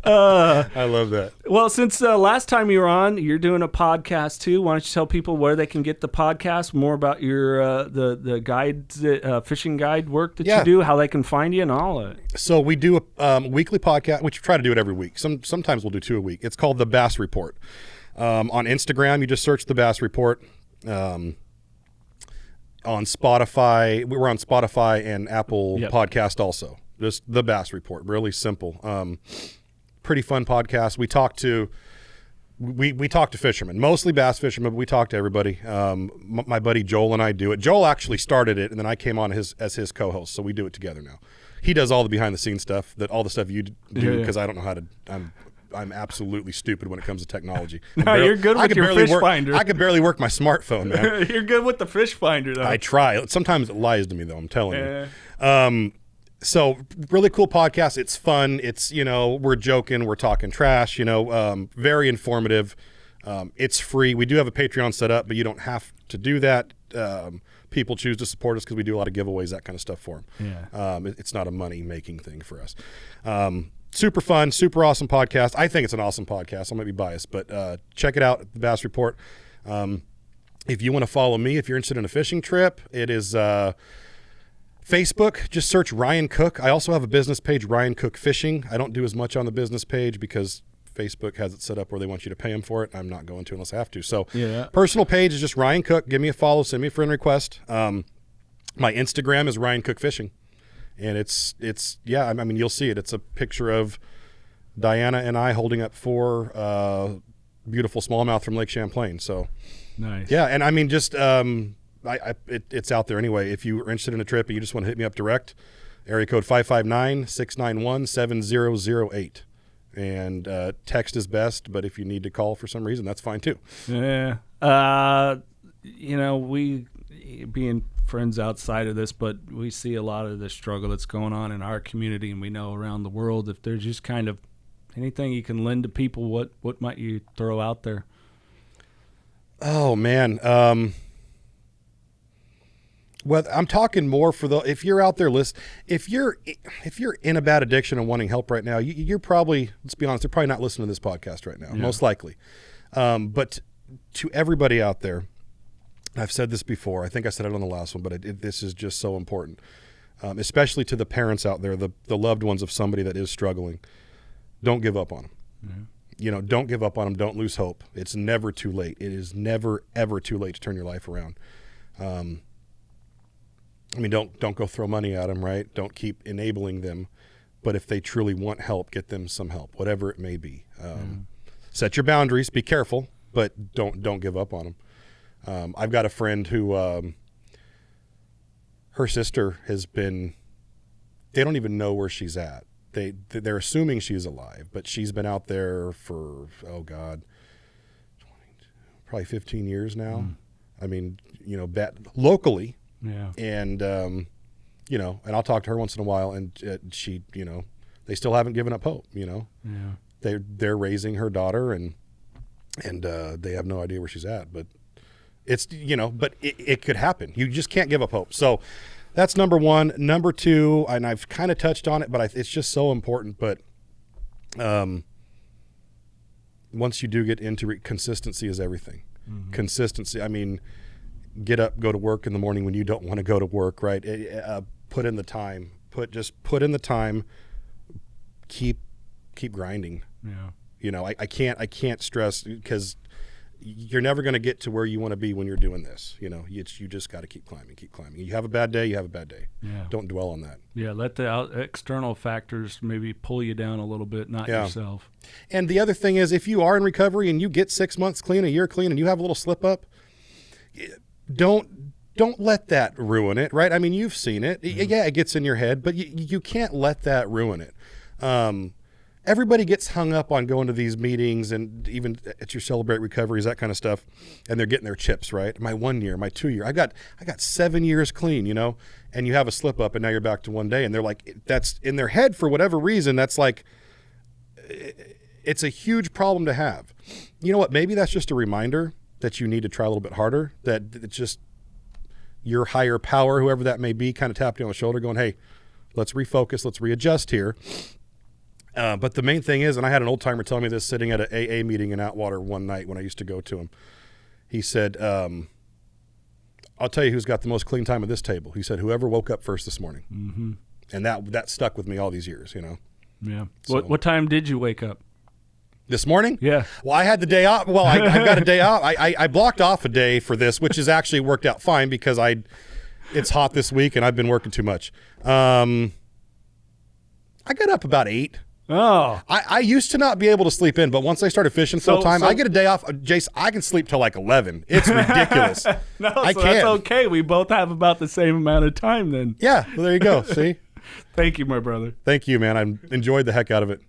I love that. Well, since last time you were on, you're doing a podcast too. Why don't you tell people where they can get the podcast, more about your the guide, fishing guide work that you do, how they can find you, and all of it. So we do a weekly podcast, which we try to do it every week. Sometimes we'll do 2 a week. It's called the Bass Report. On Instagram, you just search the Bass Report. On Spotify, we're on Spotify and Apple Podcast also. Just the Bass Report, really simple. Pretty fun podcast. We talk to fishermen, mostly bass fishermen, but we talk to everybody. My buddy Joel and I do it. Joel actually started it, and then I came on as his co-host, so we do it together now. He does all the behind the scenes stuff, all the stuff you do, because I don't know how to. I'm absolutely stupid when it comes to technology. No, you're good with your fish finder. I could barely work my smartphone, man. You're good with the fish finder, though. I try. Sometimes it lies to me, though. I'm telling you. So really cool podcast. It's fun. It's, you know, we're joking. We're talking trash, you know, very informative. It's free. We do have a Patreon set up, but you don't have to do that. People choose to support us because we do a lot of giveaways, that kind of stuff for them. Yeah. It's not a money-making thing for us. super fun, super awesome podcast. I think it's an awesome podcast. I might be biased, but check it out, the Bass Report. If you want to follow me, if you're interested in a fishing trip, it is Facebook. Just search Ryan Cook. I also have a business page, Ryan Cook Fishing. I don't do as much on the business page because Facebook has it set up where they want you to pay them for it. I'm not going to unless I have to. So personal page is just Ryan Cook. Give me a follow. Send me a friend request. My Instagram is Ryan Cook Fishing. And it's I mean, you'll see it. It's a picture of Diana and I holding up 4 beautiful smallmouth from Lake Champlain. So nice. Yeah, and I mean, just it's out there anyway. If you are interested in a trip and you just want to hit me up direct, area code 559-691-7008. And text is best, but if you need to call for some reason, that's fine too. Yeah. We being friends outside of this, but we see a lot of the struggle that's going on in our community, and we know around the world. If there's just kind of anything you can lend to people, what might you throw out there? Oh man. Well, I'm talking more for if you're out there if you're in a bad addiction and wanting help right now, you're probably, let's be honest, they're probably not listening to this podcast right now, most likely. But to everybody out there, I've said this before, I think I said it on the last one, but this is just so important, especially to the parents out there, the loved ones of somebody that is struggling. Don't give up on them. Mm-hmm. Don't give up on them. Don't lose hope. It's never too late. It is never, ever too late to turn your life around. I mean, don't go throw money at them, right? Don't keep enabling them. But if they truly want help, get them some help, whatever it may be. Set your boundaries. Be careful, but don't give up on them. I've got a friend who her sister has been. They don't even know where she's at. They're assuming she's alive, but she's been out there for probably 15 years now. I mean, locally. Yeah. And, and I'll talk to her once in a while, and she, they still haven't given up hope, Yeah. They're raising her daughter, and they have no idea where she's at, but it's, but it could happen. You just can't give up hope. So that's number one. Number two, and I've kind of touched on it, but it's just so important. But once you do get into consistency is everything. Mm-hmm. Consistency. I mean, get up, go to work in the morning when you don't want to go to work, right? Put in the time. Put in the time. Keep grinding. Yeah. I can't stress, because you're never going to get to where you want to be when you're doing this. You just got to keep climbing. You have a bad day, you have a bad day. Yeah. Don't dwell on that. Yeah. Let the external factors maybe pull you down a little bit, not yourself. And the other thing is, if you are in recovery and you get 6 months clean, a year clean, and you have a little slip up, don't let that ruin it, right? I mean, you've seen it. Mm-hmm. Yeah, it gets in your head, but you can't let that ruin it. Everybody gets hung up on going to these meetings, and even at your Celebrate Recoveries, that kind of stuff, and they're getting their chips, right? My 1 year, my 2 year. I got 7 years clean, and you have a slip up, and now you're back to 1 day, and they're like, that's in their head for whatever reason. That's like, it's a huge problem to have. You know what? Maybe that's just a reminder that you need to try a little bit harder, that it's just your higher power, whoever that may be, kind of tapped you on the shoulder going, hey, let's refocus, let's readjust here. But the main thing is, and I had an old timer tell me this sitting at an AA meeting in Atwater one night when I used to go to him. He said, I'll tell you who's got the most clean time at this table. He said, whoever woke up first this morning. Mm-hmm. And that stuck with me all these years, Yeah. So, what time did you wake up? This morning? Yeah. Well, I had the day off. Well, I've got a day off. I blocked off a day for this, which has actually worked out fine because it's hot this week and I've been working too much. I got up about 8. Oh. I used to not be able to sleep in, but once I started fishing full time, I get a day off. Jace, I can sleep till like 11. It's ridiculous. No, I can't. That's okay. We both have about the same amount of time then. Yeah. Well, there you go. See? Thank you, my brother. Thank you, man. I enjoyed the heck out of it.